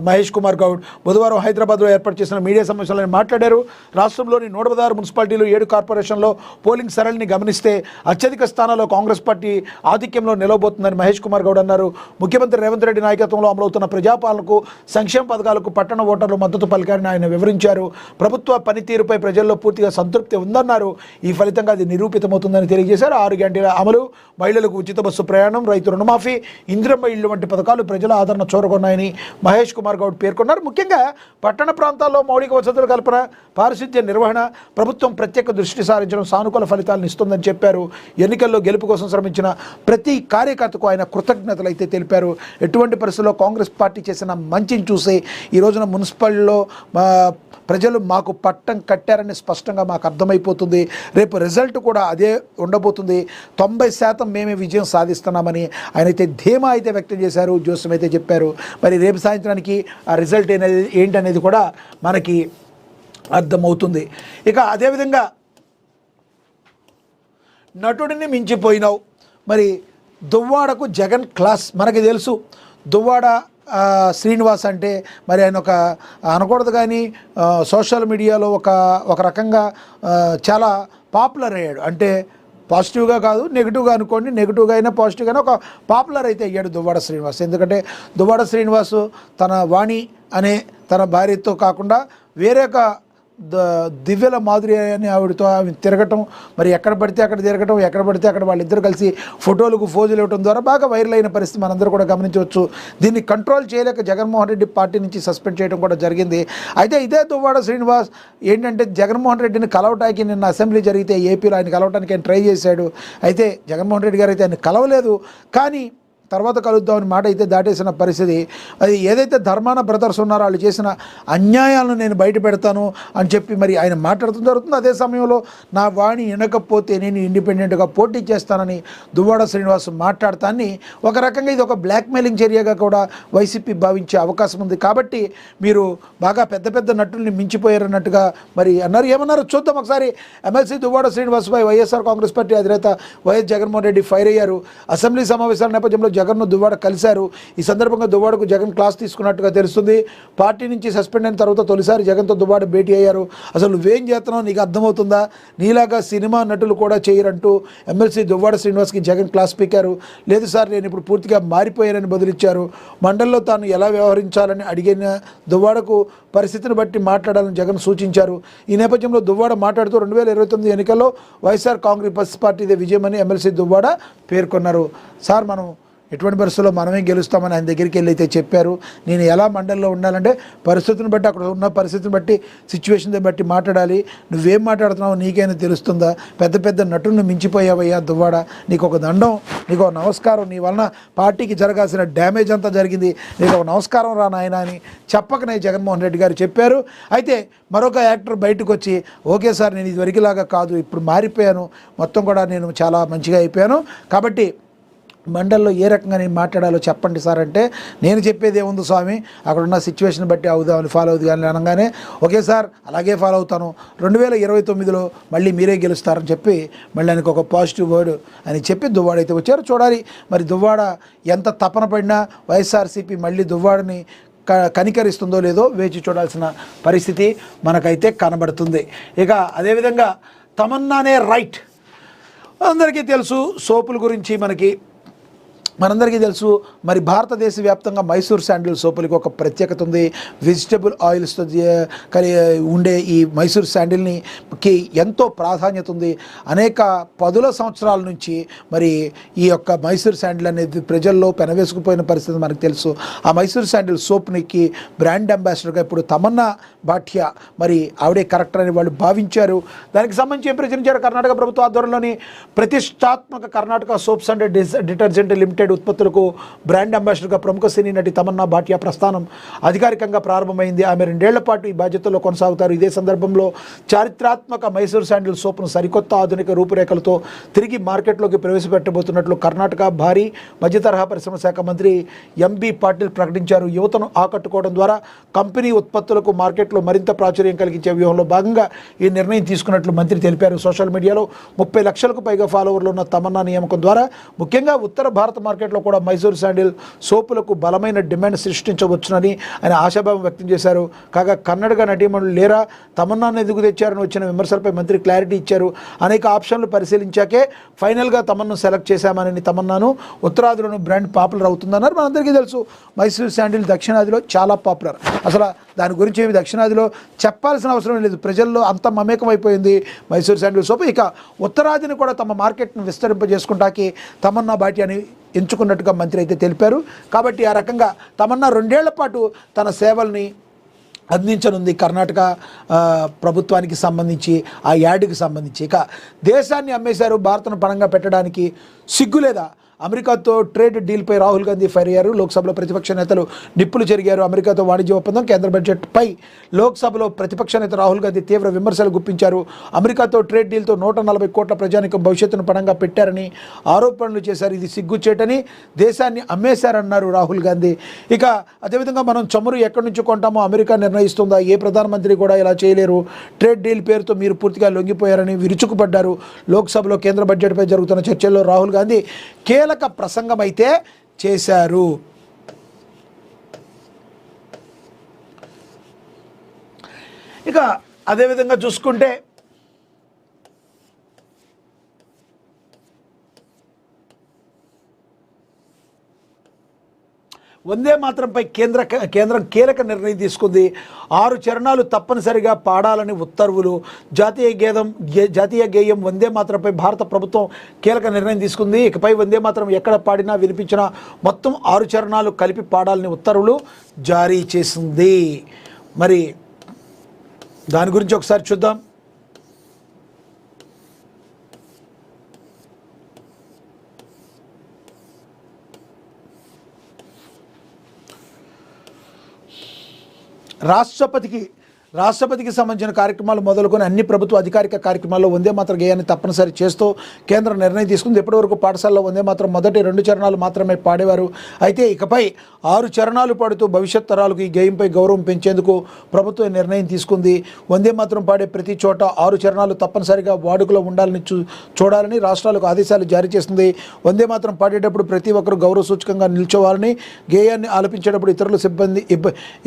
మహేష్ కుమార్ గౌడ్ బుధవారం హైదరాబాద్లో ఏర్పాటు చేసిన మీడియా సమావేశంలో మాట్లాడారు. రాష్ట్రంలోని 116 మున్సిపాలిటీలు, 7 కార్పొరేషన్లో పోలింగ్ సరళిని గమనిస్తే అత్యధిక స్థానాల్లో కాంగ్రెస్ పార్టీ ఆధిక్యంలో నిలవబోతుందని మహేష్ కుమార్ గౌడ్ అన్నారు. ముఖ్యమంత్రి రేవంత్ రెడ్డి నాయకత్వంలో అమలవుతున్న ప్రజాపాలనకు, సంక్షేమ పథకాలకు పట్టణ ఓటర్లు మద్దతు పలికారని ఆయన వివరించారు. ప్రభుత్వ పనితీరుపై ప్రజల్లో పూర్తిగా సంతృప్తి ఉందన్నారు. ఈ ఫలితంగా అది నిరూపితమవుతుందని తెలియజేశారు. 6 గంటల అమలు, మహిళలకు ఉచిత బస్సు ప్రయాణం, రైతు రుణమాఫీ, ఇందిరమ్మ ఇళ్లు వంటి పథకాలు ప్రజల ఆదరణ చూరగొన్నాయని మహేష్ కుమార్ గౌడ్ పేర్కొన్నారు. ముఖ్యంగా పట్టణ ప్రాంతాల్లో మౌలిక వసతుల కల్పన, పారిశుద్ధ్య నిర్వహణ ప్రభుత్వం ప్రత్యేక దృష్టి సారించడం సానుకూల ఫలితాలను ఇస్తుందని చెప్పారు. ఎన్నికల్లో గెలుపు కోసం శ్రమించిన ప్రతి కార్యకర్తకు ఆయన కృతజ్ఞతలు అయితే తెలిపారు. ఎటువంటి పరిస్థితుల్లో కాంగ్రెస్ పార్టీ చేసిన మంచిని చూసి ఈ రోజున మున్సిపల్లో ప్రజలు మాకు పట్టం కట్టారని స్పష్టంగా మాకు అర్థమైపోతుంది. రేపు రిజల్ట్ కూడా అదే ఉండబోతుంది. 90% మేమే విజయం సాధిస్తున్నామని ఆయనైతే ధీమా అయితే వ్యక్తం చేశారు. జోస్యం అయితే చెప్పారు. మరి రేపు సాయంత్రానికి ఆ రిజల్ట్ ఏంటనేది కూడా మనకి అర్థమవుతుంది. ఇక అదేవిధంగా నటుడిని మించిపోయినావు, మరి దువ్వాడకు జగన్ క్లాస్. మనకి తెలుసు దువ్వాడ శ్రీనివాస్ అంటే మరి ఆయన ఒక అనకూడదు కానీ సోషల్ మీడియాలో ఒక రకంగా చాలా పాపులర్ అయ్యాడు. అంటే పాజిటివ్గా కాదు, నెగిటివ్గా అనుకోండి, నెగిటివ్గా అయినా పాజిటివ్గా అయినా ఒక పాపులర్ అయితే అయ్యాడు దువ్వాడ శ్రీనివాస్. ఎందుకంటే దువ్వాడ శ్రీనివాస్ తన వాణి అనే తన భార్యతో కాకుండా వేరే ఒక దివ్యల మాధురి అని ఆవిడతో ఆమె తిరగటం, మరి ఎక్కడ పడితే అక్కడ తిరగటం, ఎక్కడ పడితే అక్కడ వాళ్ళిద్దరు కలిసి ఫోటోలకు ఫోజులు ఇవ్వడం ద్వారా బాగా వైరల్ అయిన పరిస్థితి మనందరూ కూడా గమనించవచ్చు. దీన్ని కంట్రోల్ చేయలేక జగన్మోహన్ రెడ్డి పార్టీ నుంచి సస్పెండ్ చేయడం కూడా జరిగింది. అయితే ఇదే దువ్వాడ శ్రీనివాస్ ఏంటంటే జగన్మోహన్ రెడ్డిని కలవటానికి నిన్న అసెంబ్లీ జరిగితే ఏపీలో ఆయన కలవటానికి ఆయన ట్రై చేశాడు. అయితే జగన్మోహన్ రెడ్డి గారు అయితే ఆయన కలవలేదు, కానీ తర్వాత కలుద్దామని మాట అయితే దాటేసిన పరిస్థితి. అది ఏదైతే ధర్మాన బ్రదర్స్ ఉన్నారో వాళ్ళు చేసిన అన్యాయాలను నేను బయట పెడతాను అని చెప్పి మరి ఆయన మాట్లాడుతూ జరుగుతుంది. అదే సమయంలో నా వాణి వినకపోతే నేను ఇండిపెండెంట్గా పోటీ చేస్తానని దువ్వాడ శ్రీనివాస్ మాట్లాడతాన్ని ఒక రకంగా ఇది ఒక బ్లాక్మెయిలింగ్ చర్యగా కూడా వైసీపీ భావించే అవకాశం ఉంది. కాబట్టి మీరు బాగా పెద్ద పెద్ద నటుల్ని మించిపోయారన్నట్టుగా మరి అన్నారు. ఏమన్నారో చూద్దాం ఒకసారి. ఎమ్మెల్సీ దువ్వాడ శ్రీనివాస్పై వైఎస్ఆర్ కాంగ్రెస్ పార్టీ అధినేత వైఎస్ జగన్మోహన్ రెడ్డి ఫైర్ అయ్యారు. అసెంబ్లీ సమావేశాల నేపథ్యంలో జగన్ను దువ్వాడ కలిశారు. ఈ సందర్భంగా దువ్వాడకు జగన్ క్లాస్ తీసుకున్నట్టుగా తెలుస్తుంది. పార్టీ నుంచి సస్పెండ్ అయిన తర్వాత తొలిసారి జగన్తో దువ్వాడ భేటీ అయ్యారు. అసలు నువ్వేం చేస్తున్నావు నీకు అర్థమవుతుందా, నీలాగా సినిమా నటులు కూడా చేయరంటూ ఎమ్మెల్సీ దువ్వాడ శ్రీనివాస్కి జగన్ క్లాస్ పీకారు. లేదు సార్ నేను ఇప్పుడు పూర్తిగా మారిపోయానని బదులిచ్చారు. మండలిలో తాను ఎలా వ్యవహరించాలని అడిగిన దువ్వాడకు పరిస్థితిని బట్టి మాట్లాడాలని జగన్ సూచించారు. ఈ నేపథ్యంలో దువ్వాడ మాట్లాడుతూ 2029 ఎన్నికల్లో వైఎస్ఆర్ కాంగ్రెస్ పార్టీదే విజయమని ఎమ్మెల్సీ దువ్వాడ పేర్కొన్నారు. సార్ మనం ఎటువంటి పరిస్థితుల్లో మనమే గెలుస్తామని ఆయన దగ్గరికి వెళ్ళి అయితే చెప్పారు. నేను ఎలా మండలిలో ఉండాలంటే పరిస్థితిని బట్టి, అక్కడ ఉన్న పరిస్థితిని బట్టి, సిచ్యువేషన్ బట్టి మాట్లాడాలి. నువ్వేం మాట్లాడుతున్నావు నీకైనా తెలుస్తుందా? పెద్ద పెద్ద నటులను మించిపోయావయ్యా దువ్వాడ, నీకు ఒక దండం, నీకు ఒక నమస్కారం, నీ వలన పార్టీకి జరగాల్సిన డ్యామేజ్ అంతా జరిగింది, నీకు ఒక నమస్కారం రా నాయన అని చెప్పకనే జగన్మోహన్ రెడ్డి గారు చెప్పారు. అయితే మరొక యాక్టర్ బయటకు వచ్చి, ఓకే సార్ నేను ఇదివరకులాగా కాదు, ఇప్పుడు మారిపోయాను, మొత్తం కూడా నేను చాలా మంచిగా అయిపోయాను, కాబట్టి మండల్లో ఏ రకంగా నేను మాట్లాడాలో చెప్పండి సార్ అంటే, నేను చెప్పేది ఏముంది స్వామి, అక్కడ ఉన్న సిచ్యువేషన్ బట్టి అవుదామని ఫాలో అవుతుంది కానీ అనగానే, ఓకే సార్ అలాగే ఫాలో అవుతాను, 2029లో మళ్ళీ మీరే గెలుస్తారని చెప్పి మళ్ళీ ఆయనకు ఒక పాజిటివ్ వర్డ్ అని చెప్పి దువ్వాడ అయితే వచ్చారు. చూడాలి మరి దువ్వాడ ఎంత తపన పడినా వైఎస్ఆర్సీపీ మళ్ళీ దువ్వాడని కనికరిస్తుందో లేదో వేచి చూడాల్సిన పరిస్థితి మనకైతే కనబడుతుంది. ఇక అదేవిధంగా తమన్నానే రైట్, అందరికీ తెలుసు సోపుల గురించి మనందరికీ తెలుసు. మరి భారతదేశ వ్యాప్తంగా మైసూర్ శాండిల్ సోపులకి ఒక ప్రత్యేకత ఉంది. వెజిటబుల్ ఆయిల్స్తో ఉండే ఈ మైసూర్ శాండిల్కి ఎంతో ప్రాధాన్యత ఉంది. అనేక పదుల సంవత్సరాల నుంచి మరి ఈ యొక్క మైసూర్ శాండిల్ అనేది ప్రజల్లో పెనవేసుకుపోయిన పరిస్థితి మనకు తెలుసు. ఆ మైసూర్ శాండిల్ సోప్నికి బ్రాండ్ అంబాసిడర్గా ఇప్పుడు తమన్నా భాటియా మరి ఆవిడే కరెక్టర్ అని వాళ్ళు భావించారు. దానికి సంబంధించి ఏం ప్రచురించారు? కర్ణాటక ప్రభుత్వ ఆధ్వర్యంలోని ప్రతిష్టాత్మక Karnataka soaps and detergent limited ఉత్పత్తులకు బ్రాండ్ అంబాసిడర్గా ప్రముఖ సినీ నటి తమన్నా భాటియా ప్రస్థానం అధికారికంగా ప్రారంభమైంది. ఆమె 2 ఏళ్ల పాటు ఈ బాధ్యతల్లో కొనసాగుతారు. ఇదే సందర్భంలో చారిత్రాత్మక మైసూర్ శాండిల్ సోప్ను సరికొత్త ఆధునిక రూపురేఖలతో తిరిగి మార్కెట్లోకి ప్రవేశపెట్టబోతున్నట్లు కర్ణాటక భారీ మధ్యతరహా పరిశ్రమ శాఖ మంత్రి ఎంబీ పాటిల్ ప్రకటించారు. యువతను ఆకట్టుకోవడం ద్వారా కంపెనీ ఉత్పత్తులకు మార్కెట్లో మరింత ప్రాచుర్యం కలిగించే వ్యూహంలో భాగంగా ఈ నిర్ణయం తీసుకున్నట్లు మంత్రి తెలిపారు. సోషల్ మీడియాలో 30 లక్షలకు పైగా ఫాలోవర్లు ఉన్న తమన్నా నియామకం ద్వారా ముఖ్యంగా ఉత్తర భారత మార్కెట్లో కూడా మైసూర్ శాండిల్ సోపులకు బలమైన డిమాండ్ సృష్టించవచ్చునని ఆయన ఆశాభావం వ్యక్తం చేశారు. కాగా కన్నడగా నటీమణులు లేరా, తమన్నాను ఎందుకు తెచ్చారని వచ్చిన విమర్శలపై మంత్రి క్లారిటీ ఇచ్చారు. అనేక ఆప్షన్లు పరిశీలించాకే ఫైనల్గా తమన్నాను సెలెక్ట్ చేశామని, తమన్నాను ఉత్తరాదిలోని బ్రాండ్ పాపులర్ అవుతుందన్నారు. మనందరికీ తెలుసు మైసూర్ శాండిల్ దక్షిణాదిలో చాలా పాపులర్. అసలు దాని గురించి ఏమి దక్షిణాదిలో చెప్పాల్సిన అవసరం లేదు, ప్రజల్లో అంత మమేకం అయిపోయింది మైసూర్ శాండిల్ సోపు. ఇక ఉత్తరాదిని కూడా తమ మార్కెట్ను విస్తరింపజేసుకుంటాకి తమన్నా భాటియాని ఎంచుకున్నట్టుగా మంత్రి అయితే తెలిపారు. కాబట్టి ఆ రకంగా తమన్నా 2 ఏళ్ల పాటు తన సేవల్ని అందించనుంది కర్ణాటక ప్రభుత్వానికి సంబంధించి, ఆ యాడ్కి సంబంధించి. ఇక దేశాన్ని అమ్మేశారు, భారత్ను పణంగా పెట్టడానికి సిగ్గులేదా? అమెరికాతో ట్రేడ్ డీల్పై రాహుల్ గాంధీ ఫైర్ అయ్యారు. లోక్సభలో ప్రతిపక్ష నేతలు నిప్పులు చెరిగారు. అమెరికాతో వాణిజ్య ఒప్పందం, కేంద్ర బడ్జెట్పై లోక్సభలో ప్రతిపక్ష నేత రాహుల్ గాంధీ తీవ్ర విమర్శలు గుప్పించారు. అమెరికాతో ట్రేడ్ డీల్తో 140 కోట్ల ప్రజానికం భవిష్యత్తును పణంగా పెట్టారని ఆరోపణలు చేశారు. ఇది సిగ్గుచేటని, దేశాన్ని అమ్మేశారన్నారు రాహుల్ గాంధీ. ఇక అదేవిధంగా మనం చమురు ఎక్కడి నుంచి కొంటామో అమెరికా నిర్ణయిస్తుందా? ఏ ప్రధానమంత్రి కూడా ఇలా చేయలేరు. ట్రేడ్ డీల్ పేరుతో మీరు పూర్తిగా లొంగిపోయారని విరుచుకుపడ్డారు. లోక్సభలో కేంద్ర బడ్జెట్పై జరుగుతున్న చర్చల్లో రాహుల్ గాంధీ కీలక ప్రసంగం అయితే చేశారు. ఇక అదేవిధంగా చూసుకుంటే వందే మాతరంపై కేంద్రం కీలక నిర్ణయం తీసుకుంది. 6 చరణాలు తప్పనిసరిగా పాడాలని ఉత్తర్వులు. జాతీయ గేయం వందే మాతరంపై భారత ప్రభుత్వం కీలక నిర్ణయం తీసుకుంది. ఇకపై వందే మాతరం ఎక్కడ పాడినా వినిపించినా మొత్తం 6 చరణాలు కలిపి పాడాలని ఉత్తర్వులు జారీ చేసింది. మరి దాని గురించి ఒకసారి చూద్దాం. రాష్ట్రపతికి సంబంధించిన కార్యక్రమాలు మొదలుకొని అన్ని ప్రభుత్వ అధికారిక కార్యక్రమాల్లో వందే మాతర గేయాన్ని తప్పనిసరి చేస్తూ కేంద్రం నిర్ణయం తీసుకుంది. ఇప్పటివరకు పాఠశాలలో వందే మాతరం మొదటి 2 చరణాలు మాత్రమే పాడేవారు. అయితే ఇకపై 6 చరణాలు పాడుతూ భవిష్యత్ తరాలకు ఈ గేయంపై గౌరవం పెంచేందుకు ప్రభుత్వం నిర్ణయం తీసుకుంది. వందే మాతరం పాడే ప్రతి చోట 6 చరణాలు తప్పనిసరిగా వాడుకలో ఉండాలని చూడాలని రాష్ట్రాలకు ఆదేశాలు జారీ చేస్తుంది. వందే మాతరం పాడేటప్పుడు ప్రతి ఒక్కరూ గౌరవ సూచకంగా నిల్చోవాలని, గేయాన్ని ఆలపించేటప్పుడు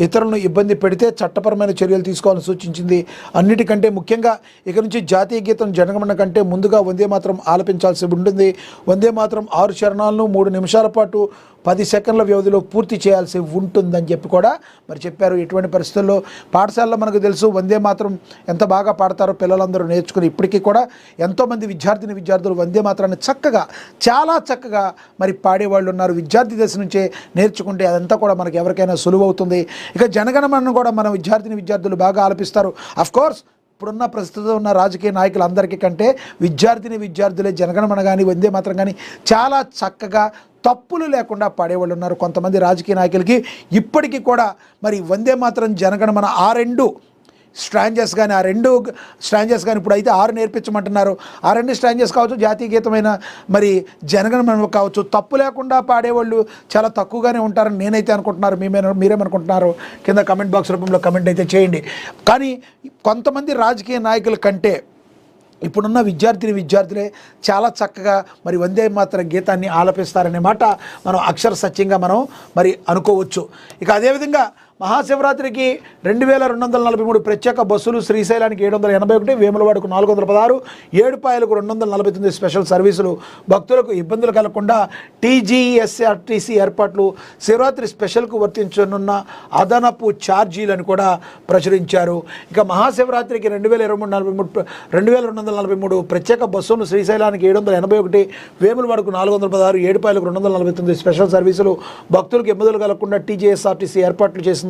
ఇతరులను ఇబ్బంది పెడితే చట్టపరమైన చర్యలు తీసుకోవాలని సూచించింది. అన్నిటికంటే ముఖ్యంగా ఇక నుంచి జాతీయ గీతం జనగణమన కంటే ముందుగా వందే మాతరం ఆలపించాల్సి ఉంటుంది. వందే మాతరం 6 చరణాలను 3 నిమిషాల పాటు 10 సెకండ్ల వ్యవధిలో పూర్తి చేయాల్సి ఉంటుందని చెప్పి కూడా మరి చెప్పారు. ఎటువంటి పరిస్థితుల్లో పాఠశాలలో మనకు తెలుసు వందే మాత్రం ఎంత బాగా పాడతారో పిల్లలందరూ నేర్చుకుని ఇప్పటికీ కూడా ఎంతోమంది విద్యార్థులు వందే మాత్రాన్ని చాలా చక్కగా మరి పాడేవాళ్ళు ఉన్నారు. విద్యార్థి దశ నుంచే నేర్చుకుంటే అదంతా కూడా మనకి ఎవరికైనా సులువు అవుతుంది. ఇక జనగణమనను కూడా మన విద్యార్థులు బాగా ఆలపిస్తారు. అఫ్కోర్స్ ఇప్పుడున్న ప్రస్తుతం ఉన్న రాజకీయ నాయకులందరికీ కంటే విద్యార్థులే జనగణమన కానీ వందే మాత్రం కానీ చాలా చక్కగా తప్పులు లేకుండా పాడేవాళ్ళు ఉన్నారు. కొంతమంది రాజకీయ నాయకులకి ఇప్పటికీ కూడా మరి వందే మాత్రం జనగణమన ఆ రెండు స్ట్రాంజెస్ కానీ ఇప్పుడు అయితే 6 నేర్పించమంటున్నారు. ఆ 2 స్ట్రాంజెస్ కావచ్చు, జాతీయ గీతమైన మరి జనగణమన కావచ్చు, తప్పు లేకుండా పాడేవాళ్ళు చాలా తక్కువగానే ఉంటారని నేనైతే అనుకుంటున్నారు. మీరేమనుకుంటున్నారు కింద కమెంట్ బాక్స్ రూపంలో కమెంట్ అయితే చేయండి. కానీ కొంతమంది రాజకీయ నాయకుల కంటే ఇప్పుడున్న విద్యార్థులే చాలా చక్కగా మరి వందే మాత్రం గీతాన్ని ఆలపిస్తారనే మాట మనం అక్షర సత్యంగా మరి అనుకోవచ్చు. ఇక అదేవిధంగా మహాశివరాత్రికి 2243 ప్రత్యేక బస్సులు, శ్రీశైలానికి 781, వేములవాడకు 416, ఏడుపాయలకు 249 స్పెషల్ సర్వీసులు. భక్తులకు ఇబ్బందులు కలగకుండా టీజీఎస్ఆర్టీసీ ఏర్పాట్లు, శివరాత్రి స్పెషల్కు వర్తించనున్న అదనపు ఛార్జీలను కూడా ప్రచురించారు. ఇక మహాశివరాత్రికి 2243 ప్రత్యేక బస్సులను, శ్రీశైలానికి 781, వేములవాడకు 416, ఏడుపాయలకు 249 స్పెషల్ సర్వీసులు. భక్తులకు ఇబ్బందులు కలగకుండా టీజీఎస్ఆర్టీసీ ఏర్పాట్లు చేసింది.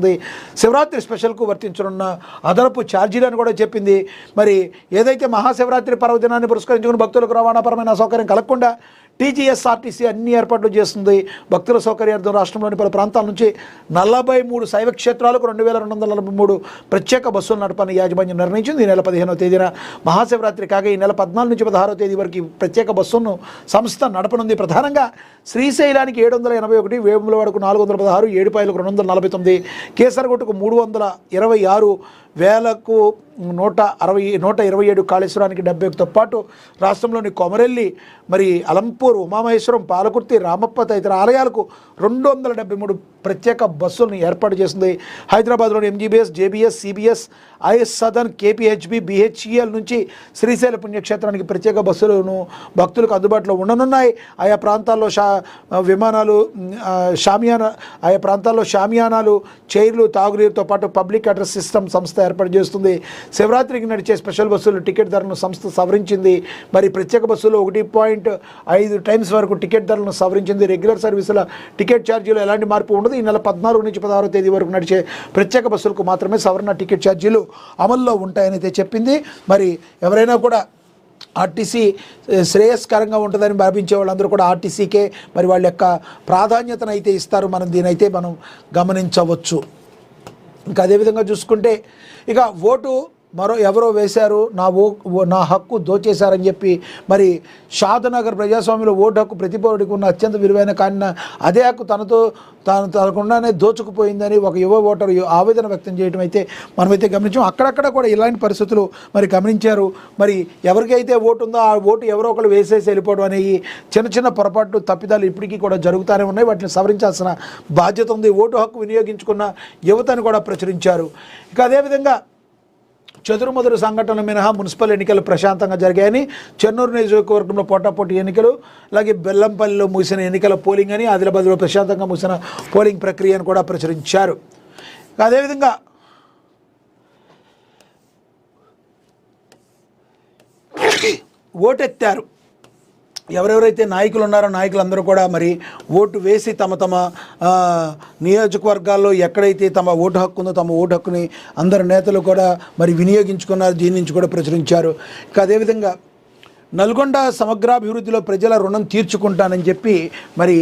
శివరాత్రి స్పెషల్కు వర్తించనున్న అదనపు ఛార్జీలను కూడా చెప్పింది. మరి ఏదైతే మహాశివరాత్రి పర్వదినాన్ని పురస్కరించుకుని భక్తులకు రవాణాపరమైన సౌకర్యం కలగకుండా టీజీఎస్ఆర్టీసీ అన్ని ఏర్పాట్లు చేస్తుంది. భక్తుల సౌకర్యార్థం రాష్ట్రంలోని పలు ప్రాంతాల నుంచి 43 శైవ క్షేత్రాలకు 2243 ప్రత్యేక బస్సులు నడపని యాజమాన్యం నిర్ణయించింది. ఈ నెల 15వ తేదీన మహాశివరాత్రి కాగా ఈ నెల 14 నుంచి 16వ తేదీ వరకు ప్రత్యేక బస్సులను సంస్థ నడపనుంది. ప్రధానంగా శ్రీశైలానికి 781, వేములవాడకు 416, ఏడుపాయలకు 249, కేసరగుట్టకు 326, వేలకు 127, కాళేశ్వరానికి 71తో పాటు రాష్ట్రంలోని కొమరెల్లి, మరి అలంపూర్, ఉమామహేశ్వరం, పాలకుర్తి, రామప్ప తదితర ఆలయాలకు 273 ప్రత్యేక బస్సులను ఏర్పాటు చేసింది. హైదరాబాద్లోని MGBS, JBS, CBS, IS Sadan, KPHB, BHEL నుంచి శ్రీశైల పుణ్యక్షేత్రానికి ప్రత్యేక బస్సులను భక్తులకు అందుబాటులో ఉండనున్నాయి. ఆయా ప్రాంతాల్లో షామియానాలు, చైర్లు, తాగునీరుతో పాటు పబ్లిక్ అడ్రస్ సిస్టమ్ సంస్థ ఏర్పాటు చేస్తుంది. శివరాత్రికి నడిచే స్పెషల్ బస్సులు టికెట్ ధరను సంస్థ సవరించింది. మరి ప్రత్యేక బస్సులు 1.5 టైమ్స్ వరకు టికెట్ ధరలను సవరించింది. రెగ్యులర్ సర్వీసుల టికెట్ ఛార్జీలు ఎలాంటి మార్పు ఉండదు. ఈ నెల 14 నుంచి 16వ తేదీ వరకు నడిచే ప్రత్యేక బస్సులకు మాత్రమే సవరణ టికెట్ ఛార్జీలు అమల్లో ఉంటాయని అయితే చెప్పింది. మరి ఎవరైనా కూడా ఆర్టీసీ శ్రేయస్కరంగా ఉంటుందని భావించే వాళ్ళందరూ కూడా ఆర్టీసీకే మరి వాళ్ళ యొక్క ప్రాధాన్యతను అయితే ఇస్తారు. దీనైతే మనం గమనించవచ్చు. ఇంకా అదేవిధంగా చూసుకుంటే ఇక ఓటు ఎవరో వేశారు, నా హక్కు దోచేశారని చెప్పి మరి షాద్నగర్ ప్రజాస్వామ్యంలో ఓటు హక్కు ప్రతి పౌరుడికి ఉన్న అత్యంత విలువైన కానీ అదే హక్కు తనకుండానే దోచుకుపోయిందని ఒక యువ ఓటరు ఆవేదన వ్యక్తం చేయడం అయితే మనమైతే గమనించాం. అక్కడక్కడ కూడా ఇలాంటి పరిస్థితులు మరి గమనించారు. మరి ఎవరికైతే ఓటు ఉందో ఆ ఓటు ఎవరో ఒకరు వేసేసి వెళ్ళిపోవడం అనేవి చిన్న పొరపాట్లు, తప్పిదాలు ఇప్పటికీ కూడా జరుగుతూనే ఉన్నాయి. వాటిని సవరించాల్సిన బాధ్యత ఉంది. ఓటు హక్కు వినియోగించుకున్న యువతను కూడా ప్రచురించారు. ఇక అదేవిధంగా చెదురుమదురు సంఘటనలు మినహా మున్సిపల్ ఎన్నికలు ప్రశాంతంగా జరిగాయని, చెన్నూరు నియోజకవర్గంలో పోటాపోటీ ఎన్నికలు, అలాగే బెల్లంపల్లిలో ముగిసిన ఎన్నికల పోలింగ్ అని, ఆదిలాబాద్లో ప్రశాంతంగా ముగిసిన పోలింగ్ ప్రక్రియను కూడా ప్రచురించారు. అదేవిధంగా ఓటెత్తారు ఎవరెవరైతే నాయకులు ఉన్నారో నాయకులందరూ కూడా మరి ఓటు వేసి తమ నియోజకవర్గాల్లో ఎక్కడైతే తమ ఓటు హక్కు ఉందో తమ ఓటు హక్కుని అందరు నేతలు కూడా మరి వినియోగించుకున్నారు. దీని నుంచి కూడా ప్రచురించారు. ఇక అదేవిధంగా నల్గొండ సమగ్రాభివృద్ధిలో ప్రజల రుణం తీర్చుకుంటానని చెప్పి మరి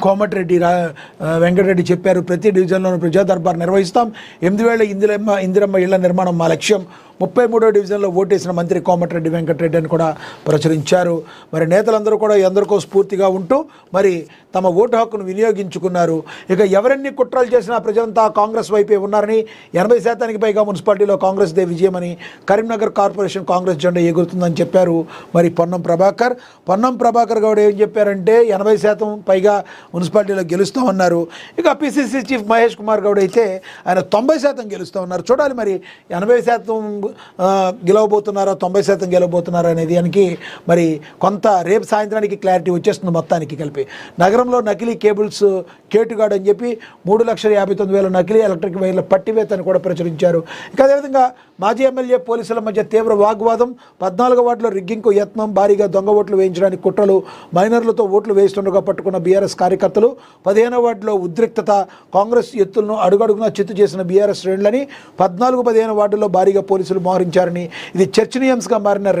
కోమటిరెడ్డి వెంకటరెడ్డి చెప్పారు. ప్రతి డివిజన్లోనూ ప్రజా దర్బార్ నిర్వహిస్తాం. 8,000 ఇందిరమ్మ ఇళ్ల నిర్మాణం మా లక్ష్యం. 33వ డివిజన్లో ఓటేసిన మంత్రి కోమటిరెడ్డి వెంకటరెడ్డి అని కూడా ప్రచురించారు. మరి నేతలందరూ కూడా ఎందరికో స్ఫూర్తిగా ఉంటూ మరి తమ ఓటు హక్కును వినియోగించుకున్నారు. ఇక ఎవరెన్ని కుట్రలు చేసినా ప్రజలంతా కాంగ్రెస్ వైపే ఉన్నారని, 80% పైగా మున్సిపాలిటీలో కాంగ్రెస్ దే విజయమని, కరీంనగర్ కార్పొరేషన్ కాంగ్రెస్ జెండా ఎగురుతుందని చెప్పారు మరి పొన్నం ప్రభాకర్ గౌడ్ ఏం చెప్పారంటే 80% పైగా మున్సిపాలిటీలో గెలుస్తామన్నారు. ఇక పిసిసి చీఫ్ మహేష్ కుమార్ గౌడ్ అయితే ఆయన 90% గెలుస్తామన్నారు. చూడాలి మరి 80% గెలవబోతున్నారా, 90% గెలవబోతున్నారా అనేది దానికి మరి కొంత రేపు సాయంత్రానికి క్లారిటీ వచ్చేస్తుంది మొత్తానికి కలిపి. నగరంలో నకిలీ కేబుల్స్ కేటుగాడు అని చెప్పి 3,59,000 నకిలీ ఎలక్ట్రిక్ వైర్ల పట్టివేతను కూడా ప్రచురించారు. ఇక అదేవిధంగా మాజీ ఎమ్మెల్యే పోలీసుల మధ్య తీవ్ర వాగ్వాదం, 14వ వార్డులో రిగ్గింగ్కు యత్నం, భారీగా దొంగ ఓట్లు వేయించడానికి కుట్రలు, మైనర్లతో ఓట్లు వేస్తుండగా పట్టుకున్న బీఆర్ఎస్ కార్యకర్తలు, 15వ వార్డులో ఉద్రిక్తత, కాంగ్రెస్ ఎత్తులను అడుగడుగునా చిత్తు చేసిన బీఆర్ఎస్ శ్రేణులని, 14, 15 వార్డుల్లో భారీగా పోలీసులు మోహరించారని, ఇది చర్చనీయాంశంగా మారిన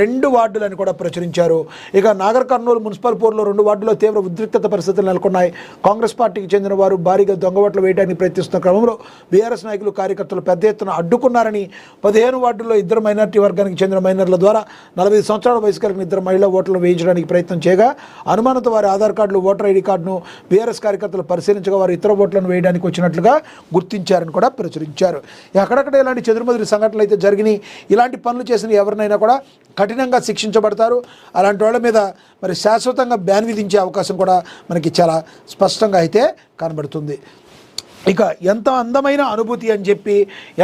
రెండు వార్డులని కూడా ప్రచురించారు. ఇక నాగర్ కర్నూలు మున్సిపల్ పోర్లో 2 వార్డుల్లో తీవ్ర ఉద్రిక్తత పరిస్థితులు నెలకొన్నాయి. కాంగ్రెస్ పార్టీకి చెందిన వారు భారీగా దొంగ ఓట్లు వేయడానికి ప్రయత్నిస్తున్న క్రమంలో బీఆర్ఎస్ నాయకులు, కార్యకర్తలు పెద్ద ఎత్తున అడ్డుకున్నారని, 15 వార్డుల్లో 2 మైనార్టీ వర్గానికి చెందిన మైనర్ల ద్వారా 45 సంవత్సరాల వయసు కలిగిన 2 మహిళా ఓట్లను వేయించడానికి ప్రయత్నం చేయగా అనుమానంతో వారి ఆధార్ కార్డులు, ఓటర్ ఐడి కార్డును బీఆర్ఎస్ కార్యకర్తలు పరిశీలించగా వారు ఇతర ఓట్లను వేయడానికి వచ్చినట్లుగా గుర్తించారని కూడా ప్రచురించారు. అక్కడక్కడ ఇలాంటి చెదురుమదురు సంఘటనలు అయితే జరిగినాయి. ఇలాంటి పనులు చేసిన ఎవరినైనా కూడా కఠినంగా శిక్షించబడతారు. అలాంటి వాళ్ళ మీద మరి శాశ్వతంగా బ్యాన్ విధించే అవకాశం కూడా మనకి చాలా స్పష్టంగా అయితే కనబడుతుంది. ఇక ఎంత అందమైన అనుభూతి అని చెప్పి,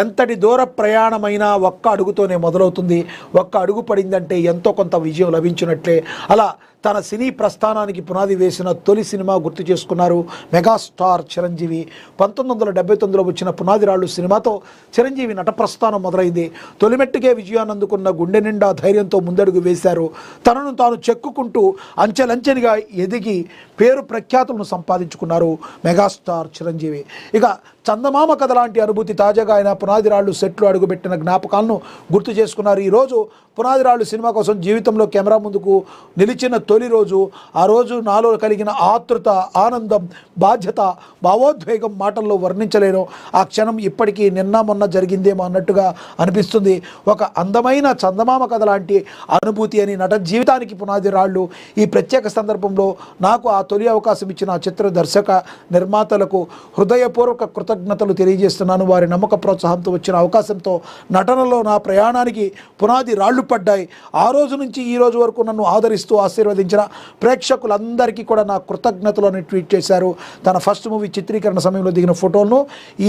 ఎంతటి దూర ప్రయాణమైనా ఒక్క అడుగుతోనే మొదలవుతుంది. ఒక్క అడుగు పడిందంటే ఎంతో కొంత విజయం లభించినట్లే. అలా తన సినీ ప్రస్థానానికి పునాది వేసిన తొలి సినిమా గుర్తు చేసుకున్నారు మెగాస్టార్ చిరంజీవి. 1979లో వచ్చిన పునాది రాళ్ళు సినిమాతో చిరంజీవి నట ప్రస్థానం మొదలైంది. తొలిమెట్టుకే విజయాన్ని అందుకున్న గుండె నిండా ధైర్యంతో ముందడుగు వేశారు. తనను తాను చెక్కుకుంటూ అంచెలంచెనిగా ఎదిగి పేరు ప్రఖ్యాతులను సంపాదించుకున్నారు మెగాస్టార్ చిరంజీవి. ఇక చందమామ కథ లాంటి అనుభూతి తాజాగా ఆయన పునాది రాళ్ళు సెట్లు అడుగుపెట్టిన జ్ఞాపకాలను గుర్తు చేసుకున్నారు. ఈరోజు పునాది రాళ్ళు సినిమా కోసం జీవితంలో కెమెరా ముందుకు నిలిచిన తొలి రోజు. ఆ రోజు నాలో కలిగిన ఆతృత, ఆనందం, బాధ్యత, భావోద్వేగం మాటల్లో వర్ణించలేను. ఆ క్షణం ఇప్పటికీ నిన్న మొన్న జరిగిందేమో అన్నట్టుగా అనిపిస్తుంది. ఒక అందమైన చందమామ కథ లాంటి అనుభూతి అని నట జీవితానికి పునాది రాళ్ళు. ఈ ప్రత్యేక సందర్భంలో నాకు ఆ తొలి అవకాశం ఇచ్చిన ఆ చిత్ర దర్శక నిర్మాతలకు హృదయపూర్వక కృతజ్ఞతలు తెలియజేస్తున్నాను. వారి నమ్మక ప్రోత్సాహంతో వచ్చిన అవకాశంతో నటనలో నా ప్రయాణానికి పునాది రాళ్ళు పడ్డాయి. ఆ రోజు నుంచి ఈ రోజు వరకు నన్ను ఆదరిస్తూ ఆశీర్వదించిన ప్రేక్షకులందరికీ కూడా నా కృతజ్ఞతలు అని ట్వీట్ చేశారు. తన ఫస్ట్ మూవీ చిత్రీకరణ సమయంలో దిగిన ఫోటోలను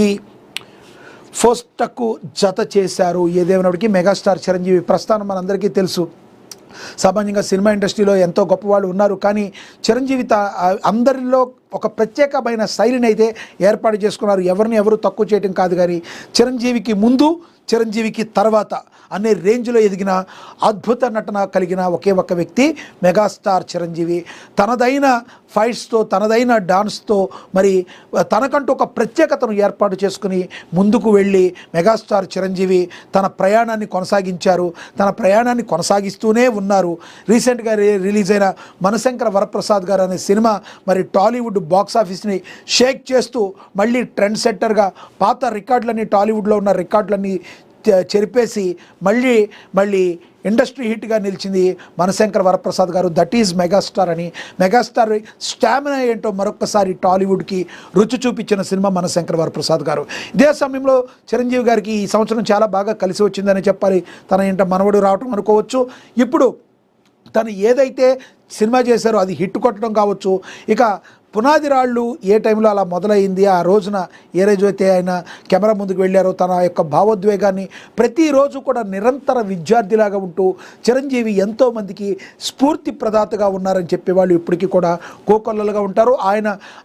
ఈ పోస్టకు జత చేశారు. ఏదేమైనప్పటికీ మెగాస్టార్ చిరంజీవి ప్రస్థానం మనందరికీ తెలుసు. సామాన్యంగా సినిమా ఇండస్ట్రీలో ఎంతో గొప్పవాళ్ళు ఉన్నారు. కానీ చిరంజీవి అందరిలో ఒక ప్రత్యేకమైన శైలిని అయితే ఏర్పాటు చేసుకున్నారు. ఎవరిని ఎవరు తక్కువ చేయడం కాదు, కానీ చిరంజీవికి ముందు, చిరంజీవికి తర్వాత అనే రేంజ్లో ఎదిగిన అద్భుత నటన కలిగిన ఒకే ఒక్క వ్యక్తి మెగాస్టార్ చిరంజీవి. తనదైన ఫైట్స్తో, తనదైన డాన్స్తో మరి తనకంటూ ఒక ప్రత్యేకతను ఏర్పాటు చేసుకుని ముందుకు వెళ్ళి మెగాస్టార్ చిరంజీవి తన ప్రయాణాన్ని కొనసాగించారు. తన ప్రయాణాన్ని కొనసాగిస్తూనే ఉన్నారు. రీసెంట్గా రిలీజ్ అయిన మనశంకర వరప్రసాద్ గారు అనే సినిమా మరి టాలీవుడ్ బాక్స్ ఆఫీస్ని షేక్ చేస్తూ మళ్ళీ ట్రెండ్ సెట్టర్గా పాత రికార్డులన్నీ, టాలీవుడ్లో ఉన్న రికార్డులన్నీ చెరిపేసి మళ్ళీ ఇండస్ట్రీ హిట్గా నిలిచింది మనశంకర వరప్రసాద్ గారు. దట్ ఈజ్ మెగాస్టార్ అని. మెగాస్టార్ స్టామినా ఏంటో మరొకసారి టాలీవుడ్కి రుచి చూపించిన సినిమా మనశంకర వరప్రసాద్ గారు. ఇదే సమయంలో చిరంజీవి గారికి ఈ సంవత్సరం చాలా బాగా కలిసి వచ్చిందని చెప్పాలి. తన ఇంట మనవడు రావటం అనుకోవచ్చు. ఇప్పుడు తను ఏదైతే సినిమా చేశారో అది హిట్ కొట్టడం కావచ్చు. ఇక పునాది రాళ్ళు ఏ టైంలో అలా మొదలైంది, ఆ రోజున ఏ రోజు అయితే ఆయన కెమెరా ముందుకు వెళ్ళారో తన యొక్క భావోద్వేగాన్ని ప్రతిరోజు కూడా నిరంతర విద్యార్థిలాగా ఉంటూ చిరంజీవి ఎంతోమందికి స్ఫూర్తి ప్రదాతగా ఉన్నారని చెప్పేవాళ్ళు ఇప్పటికీ కూడా కోకొల్లలుగా ఉంటారు.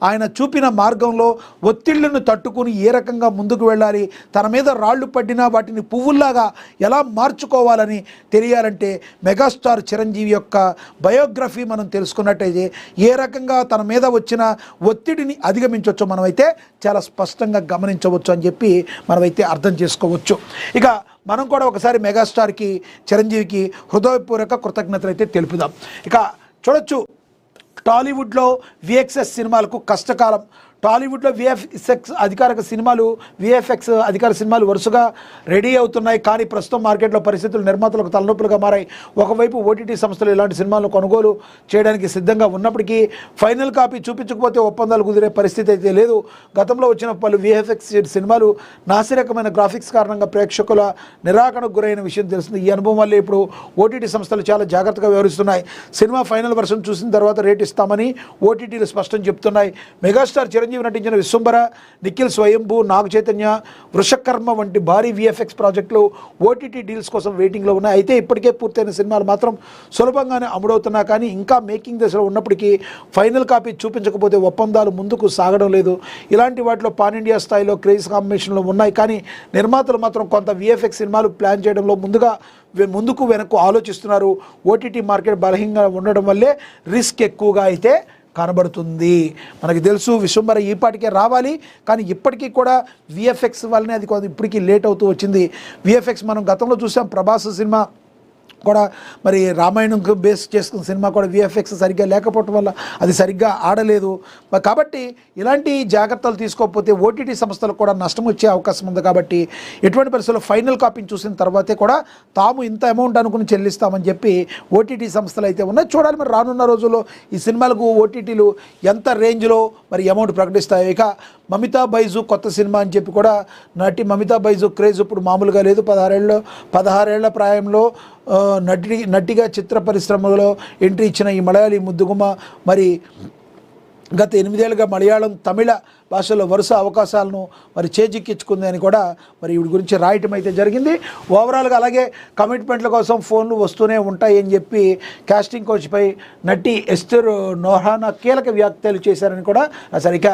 ఆయన చూపిన మార్గంలో ఒత్తిళ్లను తట్టుకుని ఏ రకంగా ముందుకు వెళ్ళాలి, తన మీద రాళ్ళు పడినా వాటిని పువ్వుల్లాగా ఎలా మార్చుకోవాలని తెలియాలంటే మెగాస్టార్ చిరంజీవి యొక్క బయోగ్రఫీ మనం తెలుసుకున్నట్టయితే ఏ రకంగా తన మీద వచ్చిన ఒత్తిడిని అధిగమించవచ్చు మనమైతే చాలా స్పష్టంగా గమనించవచ్చు అని చెప్పి మనమైతే అర్థం చేసుకోవచ్చు. ఇక మనం కూడా ఒకసారి మెగాస్టార్కి, చిరంజీవికి హృదయపూర్వక కృతజ్ఞతలు అయితే తెలుపుదాం. ఇక చూడొచ్చు, టాలీవుడ్లో విఎక్స్ఎస్ సినిమాలకు కష్టకాలం. టాలీవుడ్లో విఎఫ్ఎక్స్ అధికార సినిమాలు వరుసగా రెడీ అవుతున్నాయి. కానీ ప్రస్తుతం మార్కెట్లో పరిస్థితులు నిర్మాతలకు తలనొప్పులుగా మారాయి. ఒకవైపు ఓటీటీ సంస్థలు ఇలాంటి సినిమాలను కొనుగోలు చేయడానికి సిద్ధంగా ఉన్నప్పటికీ ఫైనల్ కాపీ చూపించకపోతే ఒప్పందాలు కుదిరే పరిస్థితి అయితే లేదు. గతంలో వచ్చిన పలు విఎఫ్ఎక్స్ సినిమాలు నాసిరకమైన గ్రాఫిక్స్ కారణంగా ప్రేక్షకుల నిరాకరణకు గురైన విషయం తెలుస్తుంది. ఈ అనుభవం వల్ల ఇప్పుడు ఓటీటీ సంస్థలు చాలా జాగ్రత్తగా వ్యవహరిస్తున్నాయి. సినిమా ఫైనల్ వర్షన్ చూసిన తర్వాత రేట్ ఇస్తామని ఓటీటీలు స్పష్టం చెప్తున్నాయి. మెగాస్టార్ చిరంజీవి చిరంజీవి నటించిన విశ్వంబర, నిఖిల్ స్వయంభూ, నాగ చైతన్య, వృషకర్మ వంటి భారీ విఎఫ్ఎక్స్ ప్రాజెక్టులు ఓటీటీ డీల్స్ కోసం వెయిటింగ్లో ఉన్నాయి. అయితే ఇప్పటికే పూర్తయిన సినిమాలు మాత్రం సులభంగానే అమ్ముడవుతున్నా కానీ ఇంకా మేకింగ్ దశలో ఉన్నప్పటికీ ఫైనల్ కాపీ చూపించకపోతే ఒప్పందాలు ముందుకు సాగడం లేదు. ఇలాంటి వాటిలో పాన్ ఇండియా స్థాయిలో క్రేజ్ కాంబినేషన్లో ఉన్నాయి. కానీ నిర్మాతలు మాత్రం కొంత విఎఫ్ఎక్స్ సినిమాలు ప్లాన్ చేయడంలో ముందుకు వెనక్కు ఆలోచిస్తున్నారు. ఓటీటీ మార్కెట్ బలహీనంగా ఉండడం వల్లే రిస్క్ ఎక్కువగా అయితే కనబడుతుంది. మనకి తెలుసు విశ్వంబర ఈపాటికే రావాలి, కానీ ఇప్పటికీ కూడా విఎఫ్ఎక్స్ వల్లనే అది ఇప్పటికీ లేట్ అవుతూ వచ్చింది. విఎఫ్ఎక్స్ మనం గతంలో చూసాం, ప్రభాస్ సినిమా కూడా మరి రామాయణంకు బేస్ చేసుకున్న సినిమా కూడా విఎఫ్ఎక్స్ సరిగ్గా లేకపోవటం వల్ల అది సరిగ్గా ఆడలేదు. కాబట్టి ఇలాంటి జాగ్రత్తలు తీసుకోకపోతే ఓటీటీ సంస్థలకు కూడా నష్టం వచ్చే అవకాశం ఉంది. కాబట్టి ఎటువంటి పరిస్థితుల్లో ఫైనల్ కాపీని చూసిన తర్వాతే కూడా తాము ఇంత అమౌంట్ అనుకుని చెల్లిస్తామని చెప్పి ఓటీటీ సంస్థలు అయితే ఉన్నాయి. చూడాలి మరి రానున్న రోజుల్లో ఈ సినిమాలకు ఓటీటీలు ఎంత రేంజ్లో మరి అమౌంట్ ప్రకటిస్తాయి. ఇక మమితా బైజు కొత్త సినిమా అని చెప్పి కూడా నటి మమితా బైజు క్రేజ్ ఇప్పుడు మామూలుగా లేదు. 16 ఏళ్ల ప్రాయంలో నటిగా చిత్ర పరిశ్రమలో ఎంట్రీ ఇచ్చిన ఈ మలయాళీ ముద్దుగుమ్మ మరి గత 8 ఏళ్ళుగా మలయాళం, తమిళ భాషల్లో వరుస అవకాశాలను మరి చేజిక్కించుకుంది అని కూడా మరి వీడి గురించి రాయటం అయితే జరిగింది. ఓవరాల్గా అలాగే కమిట్మెంట్ల కోసం ఫోన్లు వస్తూనే ఉంటాయి అని చెప్పి కాస్టింగ్ కోచ్పై నటి ఎస్తర్ నోహానా కీలక వ్యాఖ్యలు చేశారని కూడా సరే. ఇక